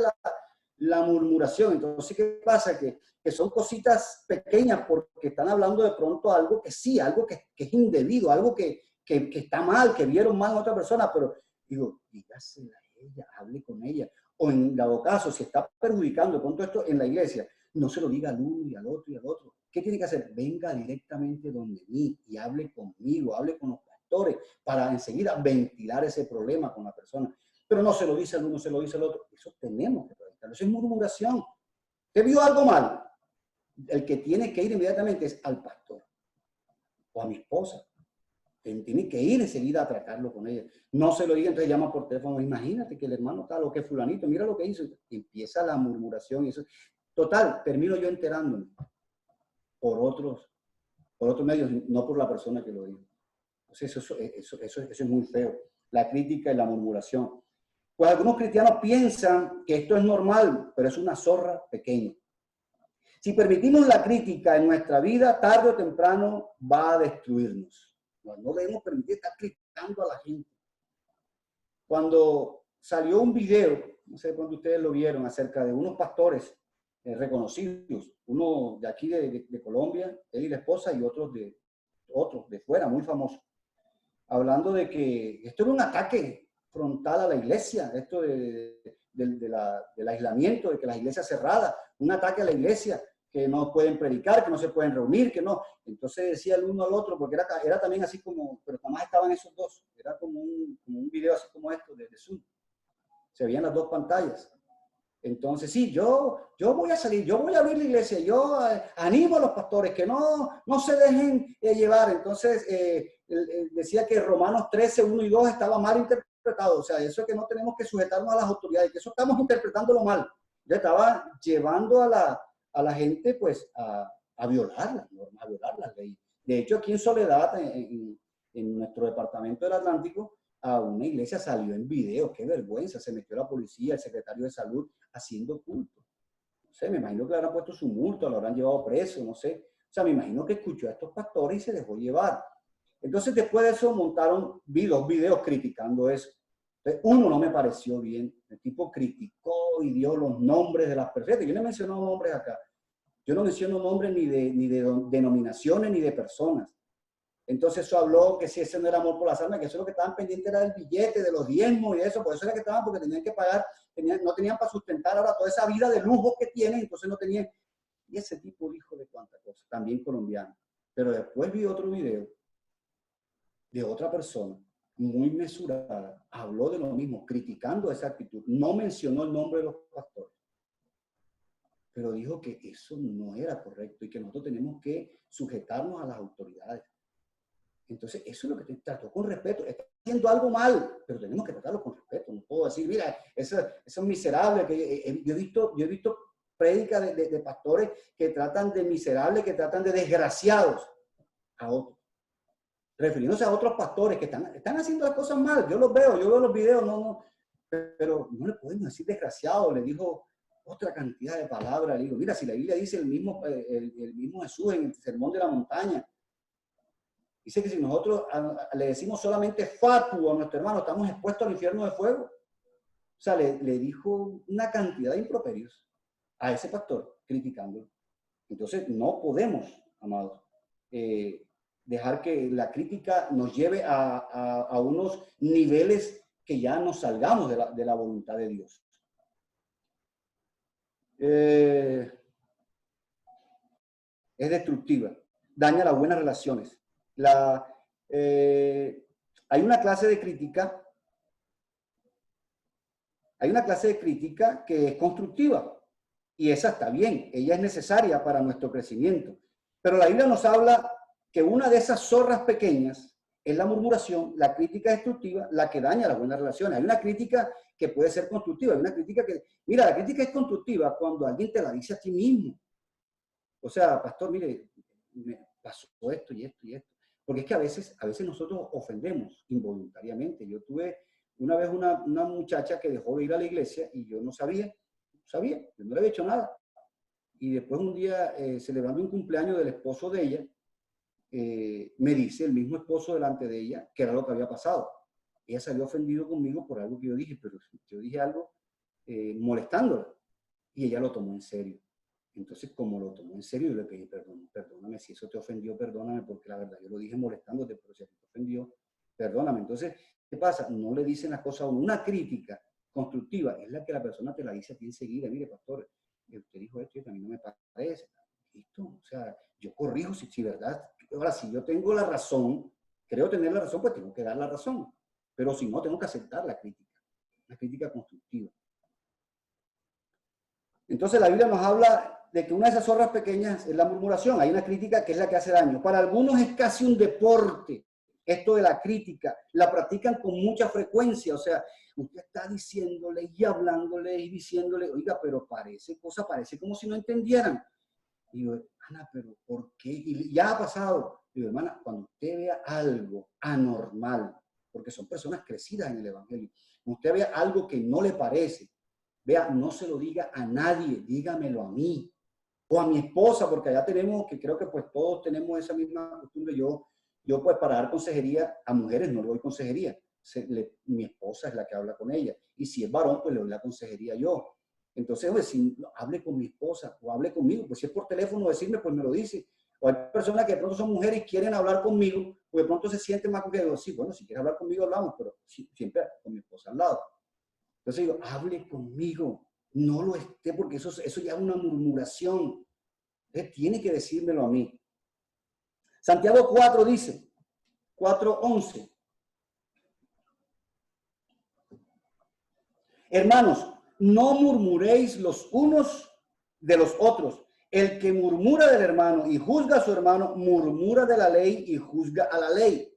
la murmuración. Entonces, ¿qué pasa? Que son cositas pequeñas porque están hablando de pronto algo que sí, algo que es indebido, algo que está mal, que vieron mal a otra persona, pero digo, dígasela a ella, hable con ella. O en dado caso, si está perjudicando con todo esto en la iglesia, no se lo diga al uno y al otro y al otro. ¿Qué tiene que hacer? Venga directamente donde mí y hable conmigo, hable con los pastores para enseguida ventilar ese problema con la persona. Pero no se lo dice al uno, se lo dice al otro. Eso tenemos que predicarlo. Eso es murmuración. ¿Te vio algo mal? El que tiene que ir inmediatamente es al pastor o a mi esposa. Tiene que ir enseguida a tratarlo con ella. No se lo diga, entonces llama por teléfono. Imagínate que el hermano tal o que fulanito, mira lo que hizo. Empieza la murmuración y eso. Total, termino yo enterándome por otros medios, no por la persona que lo dijo. Entonces eso es muy feo. La crítica y la murmuración. Pues algunos cristianos piensan que esto es normal, pero es una zorra pequeña. Si permitimos la crítica en nuestra vida, tarde o temprano va a destruirnos. No debemos permitir estar criticando a la gente. Cuando salió un video, no sé cuándo ustedes lo vieron, acerca de unos pastores reconocidos. Uno de aquí de Colombia, él y la esposa, y otros de fuera, muy famosos. Hablando de que esto era un ataque frontal a la iglesia, esto del aislamiento, de que las iglesias cerradas, un ataque a la iglesia, que no pueden predicar, que no se pueden reunir, que no. Entonces decía el uno al otro, porque era también así como, pero nada más estaban esos dos, era como un video así como esto de Zoom. Se veían las dos pantallas. Entonces, sí, yo voy a salir, yo voy a abrir la iglesia, yo animo a los pastores que no se dejen llevar. Entonces, decía que Romanos 13, 1 y 2 estaba mal interpretado. O sea, eso es que no tenemos que sujetarnos a las autoridades, que eso estamos interpretándolo mal. Yo estaba llevando a la gente, pues, a violar las normas, a violar las leyes. De hecho, aquí en Soledad, en nuestro departamento del Atlántico, a una iglesia salió en video, qué vergüenza, se metió la policía, el secretario de salud haciendo culto. No sé, me imagino que le habrán puesto su multa, lo habrán llevado preso, no sé. O sea, me imagino que escuchó a estos pastores y se dejó llevar. Entonces, después de eso, montaron dos videos criticando eso. Entonces, uno no me pareció bien. El tipo criticó y dio los nombres de las personas. Yo no menciono nombres acá. Yo no menciono nombres ni de denominaciones ni de personas. Entonces eso habló que si ese no era amor por las almas, que eso lo que estaban pendientes era del billete, de los diezmos y eso, por eso era que estaban, porque tenían que pagar, no tenían para sustentar ahora toda esa vida de lujo que tienen, entonces no tenían. Y ese tipo dijo de cuánta cosa, también colombiano. Pero después vi otro video de otra persona, muy mesurada, habló de lo mismo, criticando esa actitud. No mencionó el nombre de los pastores, pero dijo que eso no era correcto y que nosotros tenemos que sujetarnos a las autoridades. Entonces, eso es lo que te trató con respeto. Está haciendo algo mal, pero tenemos que tratarlo con respeto. No puedo decir, mira, eso es miserable. Que yo he visto prédicas de pastores que tratan de miserables, que tratan de desgraciados a otros. Refiriéndose a otros pastores que están haciendo las cosas mal. Yo los veo los videos, pero no le podemos decir desgraciado. Le dijo otra cantidad de palabras. Le digo, mira, si la Biblia dice el mismo Jesús en el Sermón de la Montaña, dice que si nosotros le decimos solamente fatuo a nuestro hermano, estamos expuestos al infierno de fuego. O sea, le dijo una cantidad de improperios a ese pastor, criticándolo. Entonces, no podemos, amados, dejar que la crítica nos lleve a unos niveles que ya nos salgamos de la voluntad de Dios. Es destructiva, daña las buenas relaciones. Hay una clase de crítica que es constructiva y esa está bien, ella es necesaria para nuestro crecimiento, pero la Biblia nos habla que una de esas zorras pequeñas es la murmuración, la crítica destructiva, la que daña las buenas relaciones. Hay una crítica que puede ser constructiva, hay una crítica que, mira, la crítica es constructiva cuando alguien te la dice a ti mismo. O sea, pastor, mire, me pasó esto y esto y esto. Porque es que a veces nosotros ofendemos involuntariamente. Yo tuve una vez una muchacha que dejó de ir a la iglesia y yo no sabía, yo no le había hecho nada. Y después un día, celebrando un cumpleaños del esposo de ella, me dice el mismo esposo delante de ella que era lo que había pasado. Ella salió ofendido conmigo por algo que yo dije, pero yo dije algo molestándola y ella lo tomó en serio. Entonces, como lo tomó en serio, yo le pedí perdóname, si eso te ofendió, perdóname, porque la verdad, yo lo dije molestándote, pero si a ti te ofendió, perdóname. Entonces, ¿qué pasa? No le dicen las cosas a uno. Una crítica constructiva es la que la persona te la dice a ti enseguida. Mire, pastor, usted dijo esto y a mí no me parece. ¿Listo? O sea, yo corrijo si verdad. Ahora, si yo tengo la razón, creo tener la razón, pues tengo que dar la razón. Pero si no, tengo que aceptar la crítica constructiva. Entonces, la Biblia nos habla de que una de esas zorras pequeñas es la murmuración. Hay una crítica que es la que hace daño. Para algunos es casi un deporte esto de la crítica. La practican con mucha frecuencia. O sea, usted está diciéndole y hablándole y diciéndole, oiga, pero parece como si no entendieran. Y digo, Ana, pero ¿por qué? Y ya ha pasado. Digo, hermana, cuando usted vea algo anormal, porque son personas crecidas en el Evangelio, cuando usted vea algo que no le parece, vea, no se lo diga a nadie, dígamelo a mí o a mi esposa, porque allá tenemos, que creo que pues todos tenemos esa misma costumbre. Yo pues para dar consejería a mujeres no le doy consejería. Mi esposa es la que habla con ella. Y si es varón, pues le doy la consejería yo. Entonces, hombre, si hable con mi esposa o hable conmigo, pues si es por teléfono decirme, pues me lo dice. O hay personas que de pronto son mujeres y quieren hablar conmigo, o de pronto se sienten más con que digo, sí, bueno, si quieres hablar conmigo, hablamos, pero siempre con mi esposa al lado. Entonces digo, hable conmigo, no lo esté, porque eso ya es una murmuración. Usted tiene que decírmelo a mí. Santiago 4 dice, 4:11. Hermanos, no murmuréis los unos de los otros. El que murmura del hermano y juzga a su hermano, murmura de la ley y juzga a la ley.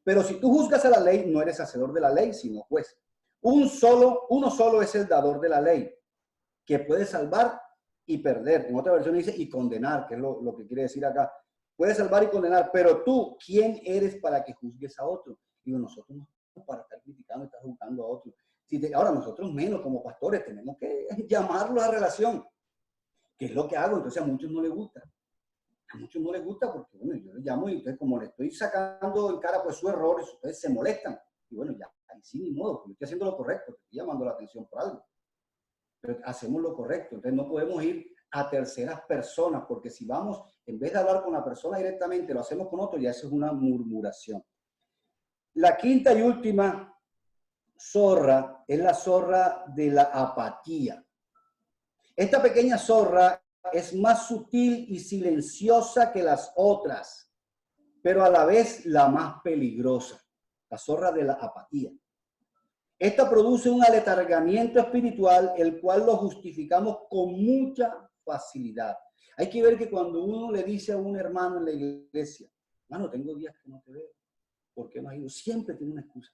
Pero si tú juzgas a la ley, no eres hacedor de la ley, sino juez. Uno solo es el dador de la ley, que puede salvar y perder. En otra versión dice y condenar, que es lo que quiere decir acá. Puede salvar y condenar, pero tú, ¿quién eres para que juzgues a otro? Digo, nosotros no somos para estar criticando y estar juzgando a otro. Ahora nosotros menos como pastores tenemos que llamarlos a relación, que es lo que hago. Entonces a muchos no les gusta. A muchos no les gusta porque, bueno, yo les llamo y entonces como le estoy sacando en cara pues sus errores, ustedes se molestan. Y bueno, ya, ahí sí, ni modo, porque estoy haciendo lo correcto, estoy llamando la atención por algo. Pero hacemos lo correcto, entonces no podemos ir a terceras personas, porque si vamos, en vez de hablar con la persona directamente, lo hacemos con otro, ya eso es una murmuración. La quinta y última zorra es la zorra de la apatía. Esta pequeña zorra es más sutil y silenciosa que las otras, pero a la vez la más peligrosa, la zorra de la apatía. Esta produce un aletargamiento espiritual, el cual lo justificamos con mucha facilidad. Hay que ver que cuando uno le dice a un hermano en la iglesia, hermano, tengo días que no te veo, ¿por qué no has ido? Siempre tiene una excusa,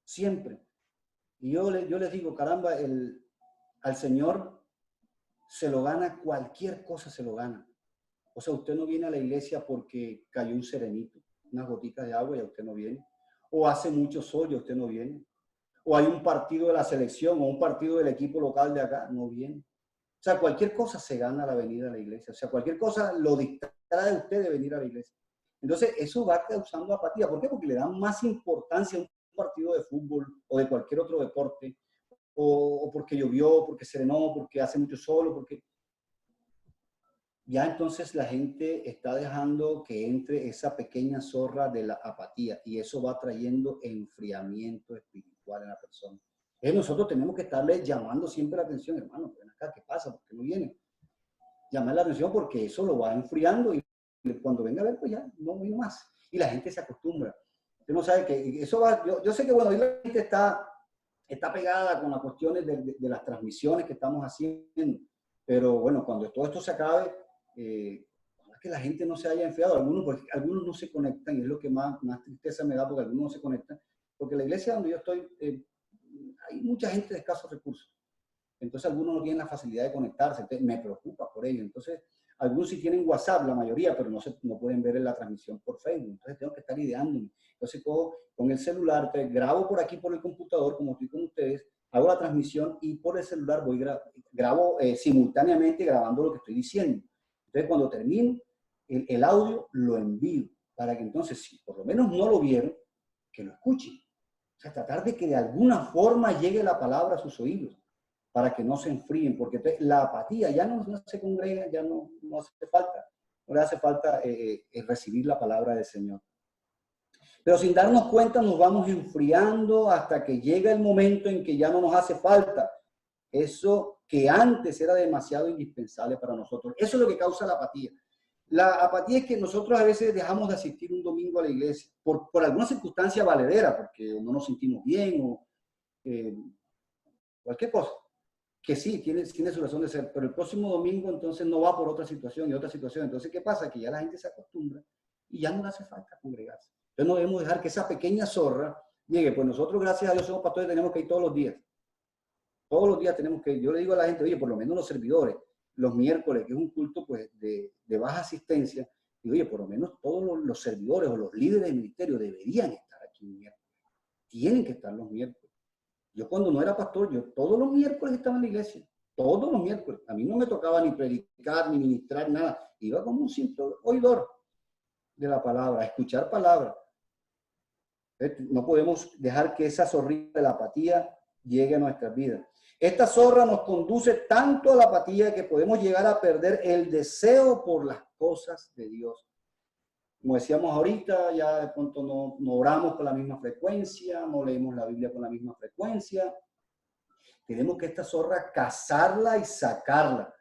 siempre. Y yo les digo, caramba, al Señor se lo gana, cualquier cosa se lo gana. O sea, usted no viene a la iglesia porque cayó un serenito, unas gotitas de agua y usted no viene. O hace mucho sol y usted no viene. O hay un partido de la selección o un partido del equipo local de acá, no viene. O sea, cualquier cosa se gana la venida a la iglesia. O sea, cualquier cosa lo distrae de usted de venir a la iglesia. Entonces, eso va causando apatía. ¿Por qué? Porque le dan más importancia a un partido de fútbol o de cualquier otro deporte, o porque llovió, porque serenó, porque hace mucho sol, porque ya entonces la gente está dejando que entre esa pequeña zorra de la apatía y eso va trayendo enfriamiento espiritual en la persona. Entonces nosotros tenemos que estarle llamando siempre la atención, hermano, ven acá, ¿qué pasa? ¿Por qué no viene? Llamar la atención porque eso lo va enfriando y cuando venga a ver, pues ya no vino más. Y la gente se acostumbra. Usted no sabe que eso va, yo sé que bueno, hoy la gente está pegada con las cuestiones de las transmisiones que estamos haciendo, pero bueno, cuando todo esto se acabe, que la gente no se haya enfriado, algunos no se conectan y es lo que más tristeza me da porque algunos no se conectan, porque la iglesia donde yo estoy, hay mucha gente de escasos recursos, entonces algunos no tienen la facilidad de conectarse, entonces me preocupa por ello, entonces algunos sí tienen WhatsApp, la mayoría, pero no pueden ver la transmisión por Facebook, entonces tengo que estar ideándome, entonces cojo con el celular, grabo por aquí por el computador, como estoy con ustedes, hago la transmisión y por el celular grabo simultáneamente grabando lo que estoy diciendo. Entonces, cuando termino, el audio lo envío para que entonces, si por lo menos no lo vieron, que lo escuchen. O sea, tratar de que de alguna forma llegue la palabra a sus oídos para que no se enfríen, porque entonces, la apatía ya no se congrega, ya no hace falta. No le hace falta recibir la palabra del Señor. Pero sin darnos cuenta nos vamos enfriando hasta que llega el momento en que ya no nos hace falta eso que antes era demasiado indispensable para nosotros. Eso es lo que causa la apatía. La apatía es que nosotros a veces dejamos de asistir un domingo a la iglesia por alguna circunstancia valedera, porque no nos sentimos bien o cualquier cosa, que sí, tiene su razón de ser, pero el próximo domingo entonces no va por otra situación y otra situación. Entonces, ¿qué pasa? Que ya la gente se acostumbra y ya no le hace falta congregarse. Entonces no debemos dejar que esa pequeña zorra llegue. Pues nosotros, gracias a Dios, somos pastores, tenemos que ir todos los días. Todos los días tenemos que ir. Yo le digo a la gente, oye, por lo menos los servidores, los miércoles, que es un culto pues de baja asistencia, y oye, por lo menos todos los servidores o los líderes del ministerio deberían estar aquí un miércoles. Tienen que estar los miércoles. Yo cuando no era pastor, yo todos los miércoles estaba en la iglesia. Todos los miércoles. A mí no me tocaba ni predicar, ni ministrar, nada. Iba como un simple oidor de la palabra, a escuchar palabra. No podemos dejar que esa zorrilla de la apatía llegue a nuestras vidas. Esta zorra nos conduce tanto a la apatía que podemos llegar a perder el deseo por las cosas de Dios. Como decíamos ahorita, ya de pronto no oramos con la misma frecuencia, no leemos la Biblia con la misma frecuencia. Tenemos que esta zorra cazarla y sacarla.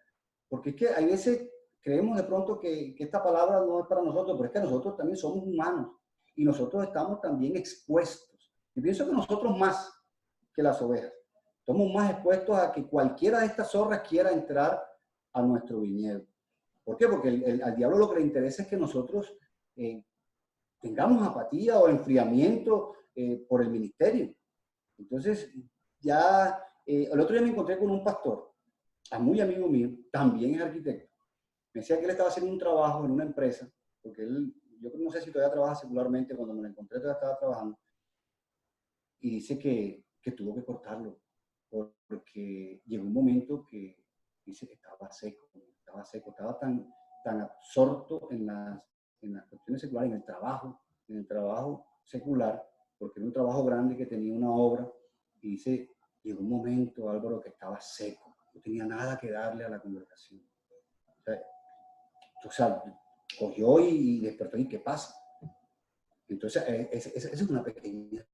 Porque es que hay veces creemos de pronto que esta palabra no es para nosotros, pero es que nosotros también somos humanos y nosotros estamos también expuestos. Yo pienso que nosotros más que las ovejas. Estamos más expuestos a que cualquiera de estas zorras quiera entrar a nuestro viñedo. ¿Por qué? Porque al diablo lo que le interesa es que nosotros tengamos apatía o enfriamiento por el ministerio. Entonces, ya el otro día me encontré con un pastor, muy amigo mío, también es arquitecto. Me decía que él estaba haciendo un trabajo en una empresa, porque él, yo no sé si todavía trabaja secularmente, cuando me lo encontré todavía estaba trabajando, y dice que tuvo que cortarlo, porque llegó un momento que dice que estaba seco, estaba tan absorto en las cuestiones seculares, en el trabajo secular, porque era un trabajo grande que tenía una obra, y dice, llegó un momento, Álvaro, que estaba seco, no tenía nada que darle a la congregación. O sea, cogió y despertó, ¿y qué pasa? Entonces, esa es una pequeña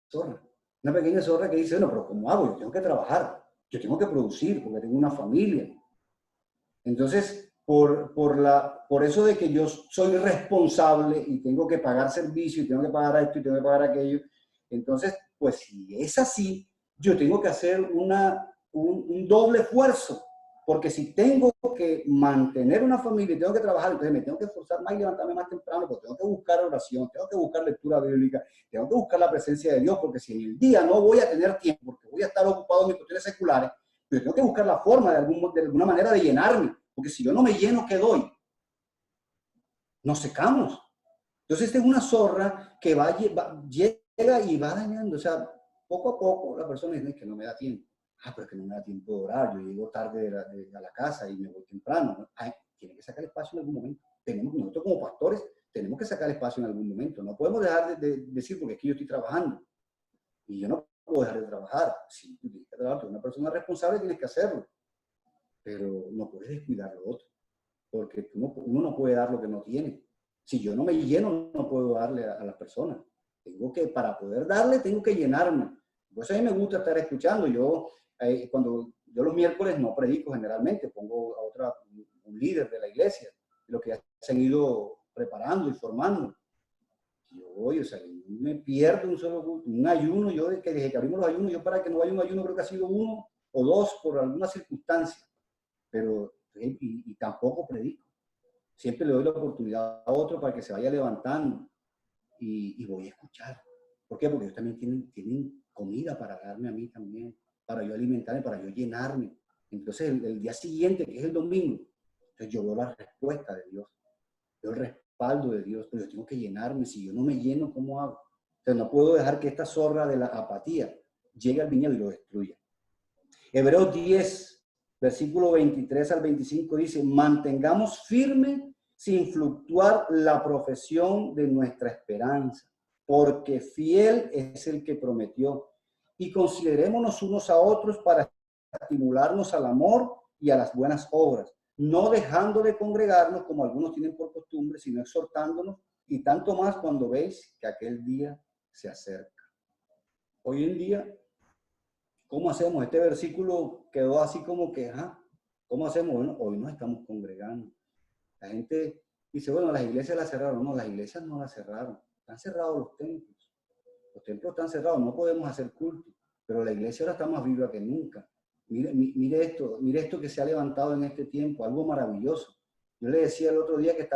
zorra. Una pequeña zorra que dice, bueno, pero ¿cómo hago? Yo tengo que trabajar, yo tengo que producir, porque tengo una familia. Entonces, por eso de que yo soy responsable y tengo que pagar servicio y tengo que pagar esto y tengo que pagar aquello, entonces, pues si es así, yo tengo que hacer un doble esfuerzo, porque si tengo que mantener una familia y tengo que trabajar, entonces me tengo que esforzar más y levantarme más temprano, porque tengo que buscar oración, tengo que buscar lectura bíblica, tengo que buscar la presencia de Dios, porque si en el día no voy a tener tiempo, porque voy a estar ocupado en mis cuestiones seculares, yo tengo que buscar la forma de alguna manera de llenarme, porque si yo no me lleno, ¿qué doy? Nos secamos. Entonces esta es una zorra que llega y va dañando, o sea, poco a poco la persona dice que no me da tiempo. Pero es que no me da tiempo de orar, yo llego tarde a la casa y me voy temprano, ¿no? Tiene que sacar espacio en algún momento. Nosotros como pastores tenemos que sacar espacio en algún momento. No podemos dejar de decir, porque aquí yo estoy trabajando y yo no puedo dejar de trabajar. Si tú tienes que trabajar, tú eres una persona responsable, tienes que hacerlo, pero no puedes descuidar lo otro, porque uno no puede dar lo que no tiene. Si yo no me lleno, no puedo darle a las personas. Para poder darle, tengo que llenarme. Por eso a mí me gusta estar escuchando. Cuando yo los miércoles no predico generalmente, pongo a un líder de la iglesia, lo que ya se han ido preparando y formando. Yo voy, o sea, me pierdo un ayuno, desde que abrimos los ayunos, yo para que no vaya un ayuno creo que ha sido 1 o 2 por alguna circunstancia, pero y tampoco predico. Siempre le doy la oportunidad a otro para que se vaya levantando y voy a escuchar. ¿Por qué? Porque ellos también tienen comida para darme a mí también, para yo alimentarme, para yo llenarme. Entonces el día siguiente, que es el domingo, entonces yo veo la respuesta de Dios, veo el respaldo de Dios, pero yo tengo que llenarme. Si yo no me lleno, ¿cómo hago? Entonces no puedo dejar que esta zorra de la apatía llegue al viñedo y lo destruya. Hebreos 10, versículo 23 al 25 dice, mantengamos firme sin fluctuar la profesión de nuestra esperanza, porque fiel es el que prometió. Y considerémonos unos a otros para estimularnos al amor y a las buenas obras, no dejando de congregarnos como algunos tienen por costumbre, sino exhortándonos, y tanto más cuando veis que aquel día se acerca. Hoy en día, ¿cómo hacemos? Este versículo quedó así como que, ¿cómo hacemos? Bueno, hoy nos estamos congregando. La gente dice, bueno, las iglesias las cerraron. No, las iglesias no las cerraron. Están cerrados los templos. Los templos están cerrados, no podemos hacer culto. Pero la iglesia ahora está más viva que nunca. Mire esto que se ha levantado en este tiempo, algo maravilloso. Yo le decía el otro día que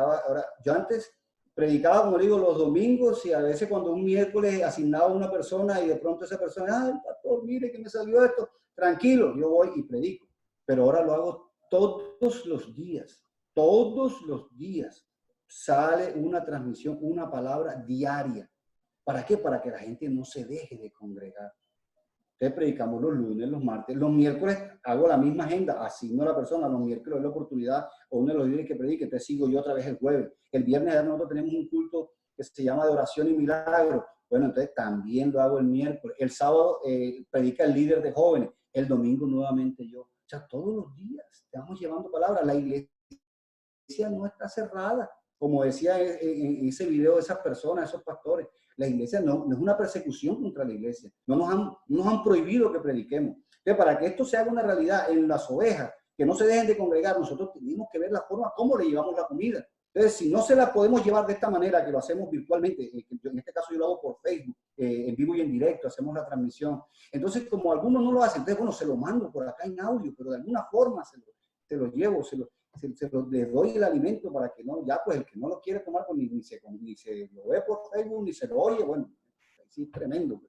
yo antes predicaba, como digo, los domingos y a veces cuando un miércoles asignaba a una persona y de pronto esa persona, pastor, mire que me salió esto, tranquilo, yo voy y predico. Pero ahora lo hago todos los días sale una transmisión, una palabra diaria. ¿Para qué? Para que la gente no se deje de congregar. Entonces predicamos los lunes, los martes, los miércoles hago la misma agenda, asigno a la persona, los miércoles doy la oportunidad o uno de los días que predique, entonces sigo yo otra vez el jueves. El viernes nosotros tenemos un culto que se llama de oración y milagro. Bueno, entonces también lo hago el miércoles. El sábado predica el líder de jóvenes. El domingo nuevamente yo. O sea, todos los días estamos llevando palabras. La iglesia no está cerrada. Como decía en ese video de esas personas, esos pastores, la iglesia no es una persecución contra la iglesia. No nos han prohibido que prediquemos. Entonces, para que esto se haga una realidad en las ovejas, que no se dejen de congregar, nosotros tenemos que ver la forma cómo le llevamos la comida. Entonces, si no se la podemos llevar de esta manera, que lo hacemos virtualmente, en este caso yo lo hago por Facebook, en vivo y en directo, hacemos la transmisión. Entonces, como algunos no lo hacen, entonces, bueno, se lo mando por acá en audio, pero de alguna forma se lo llevo, les doy el alimento para que no, ya pues el que no lo quiere tomar, pues ni se lo ve por Facebook, ni se lo oye, bueno, sí es tremendo.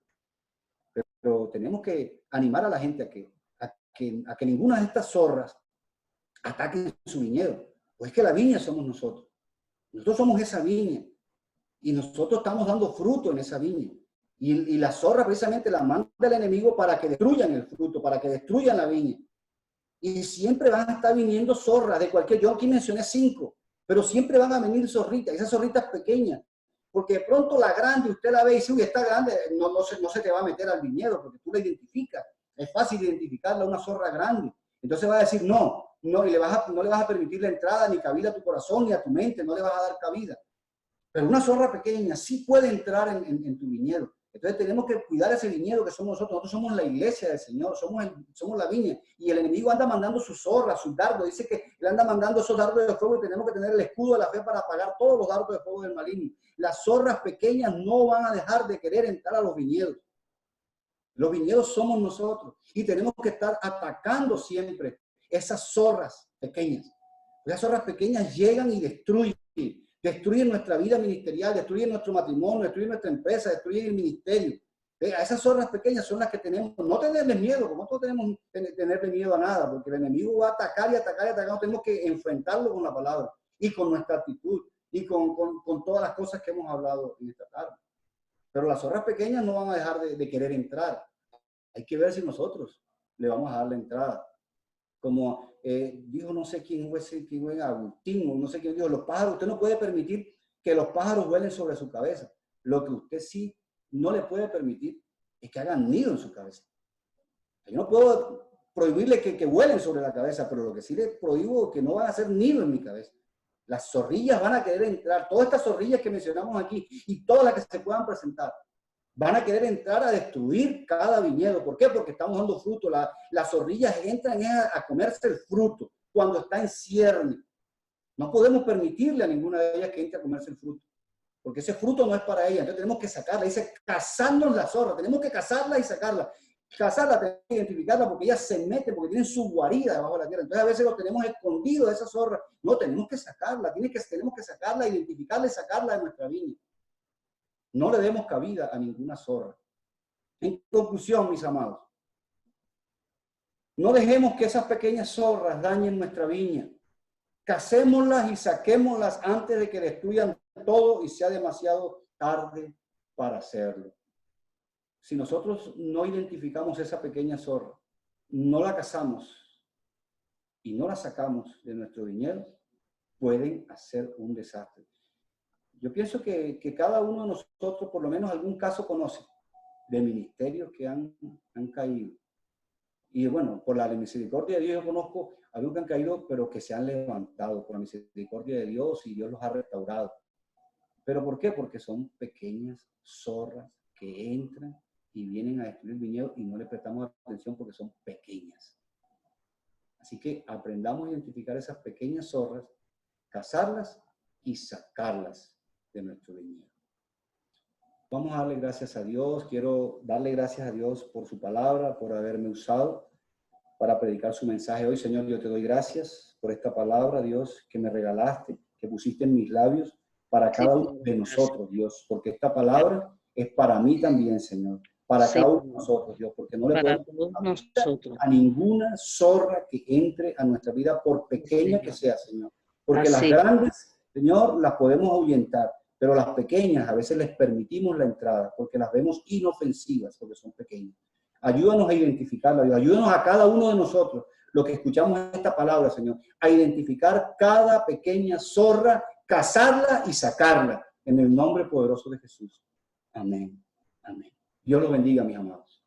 Pero tenemos que animar a la gente a que ninguna de estas zorras ataquen su viñedo. Pues es que la viña somos nosotros. Nosotros somos esa viña. Y nosotros estamos dando fruto en esa viña. Y la zorra precisamente la manda el enemigo para que destruyan el fruto, para que destruyan la viña. Y siempre van a estar viniendo zorras de cualquier... Yo aquí mencioné 5, pero siempre van a venir zorritas, esas zorritas pequeñas. Porque de pronto la grande, usted la ve y dice, uy, está grande, no se te va a meter al viñedo, porque tú la identificas. Es fácil identificarla, una zorra grande. Entonces va a decir, no, y no le vas a permitir la entrada, ni cabida a tu corazón, ni a tu mente, no le vas a dar cabida. Pero una zorra pequeña sí puede entrar en tu viñedo. Entonces tenemos que cuidar ese viñedo que somos nosotros. Nosotros somos la iglesia del Señor, somos la viña. Y el enemigo anda mandando sus zorras, sus dardos. Dice que él anda mandando esos dardos de fuego y tenemos que tener el escudo de la fe para apagar todos los dardos de fuego del maligno. Las zorras pequeñas no van a dejar de querer entrar a los viñedos. Los viñedos somos nosotros y tenemos que estar atacando siempre esas zorras pequeñas. Las zorras pequeñas llegan y destruyen nuestra vida ministerial, destruyen nuestro matrimonio, destruyen nuestra empresa, destruyen el ministerio. A esas zorras pequeñas son las que tenemos, no tenerles miedo, como nosotros tenemos tenerle miedo a nada, porque el enemigo va a atacar y atacar y atacar. Tenemos que enfrentarlo con la palabra y con nuestra actitud y con todas las cosas que hemos hablado en esta tarde. Pero las zorras pequeñas no van a dejar de querer entrar. Hay que ver si nosotros le vamos a dar la entrada. Como dijo no sé quién fue Agustín, o no sé quién dijo, los pájaros, usted no puede permitir que los pájaros vuelen sobre su cabeza. Lo que usted sí no le puede permitir es que hagan nido en su cabeza. Yo no puedo prohibirle que vuelen sobre la cabeza, pero lo que sí le prohíbo es que no van a hacer nido en mi cabeza. Las zorrillas van a querer entrar, todas estas zorrillas que mencionamos aquí y todas las que se puedan presentar, van a querer entrar a destruir cada viñedo. ¿Por qué? Porque estamos dando fruto. Las zorrillas entran a comerse el fruto cuando está en cierne. No podemos permitirle a ninguna de ellas que entre a comerse el fruto, porque ese fruto no es para ella. Entonces tenemos que sacarla. Dice, cazándonos la zorra. Tenemos que cazarla y sacarla. Cazarla, tenemos que identificarla porque ellas se meten, porque tienen su guarida debajo de la tierra. Entonces a veces lo tenemos escondido de esa zorra. No, tenemos que sacarla. Tenemos que sacarla, identificarla y sacarla de nuestra viña. No le demos cabida a ninguna zorra. En conclusión, mis amados, no dejemos que esas pequeñas zorras dañen nuestra viña. Cacémoslas y saquémoslas antes de que destruyan todo y sea demasiado tarde para hacerlo. Si nosotros no identificamos esa pequeña zorra, no la cazamos y no la sacamos de nuestro viñedo, pueden hacer un desastre. Yo pienso que cada uno de nosotros por lo menos algún caso conoce de ministerios que han caído. Y bueno, por la misericordia de Dios yo conozco algunos que han caído, pero que se han levantado por la misericordia de Dios y Dios los ha restaurado. ¿Pero por qué? Porque son pequeñas zorras que entran y vienen a destruir el viñedo y no le prestamos atención porque son pequeñas. Así que aprendamos a identificar esas pequeñas zorras, cazarlas y sacarlas de nuestro viñedo. Vamos a darle gracias a Dios. Quiero darle gracias a Dios por su palabra, por haberme usado para predicar su mensaje hoy. Señor, yo te doy gracias por esta palabra, Dios, que me regalaste, que pusiste en mis labios para cada uno de nosotros, Dios, porque esta palabra es para mí también, Señor, para cada uno de nosotros, Dios, porque no le podemos a ninguna zorra que entre a nuestra vida, por pequeña que sea, Señor, porque las grandes, Señor, las podemos ahuyentar, pero las pequeñas a veces les permitimos la entrada porque las vemos inofensivas porque son pequeñas. Ayúdanos a identificarlas, ayúdanos a cada uno de nosotros, los que escuchamos esta palabra, Señor, a identificar cada pequeña zorra, cazarla y sacarla en el nombre poderoso de Jesús. Amén. Amén. Dios lo bendiga, mis amados.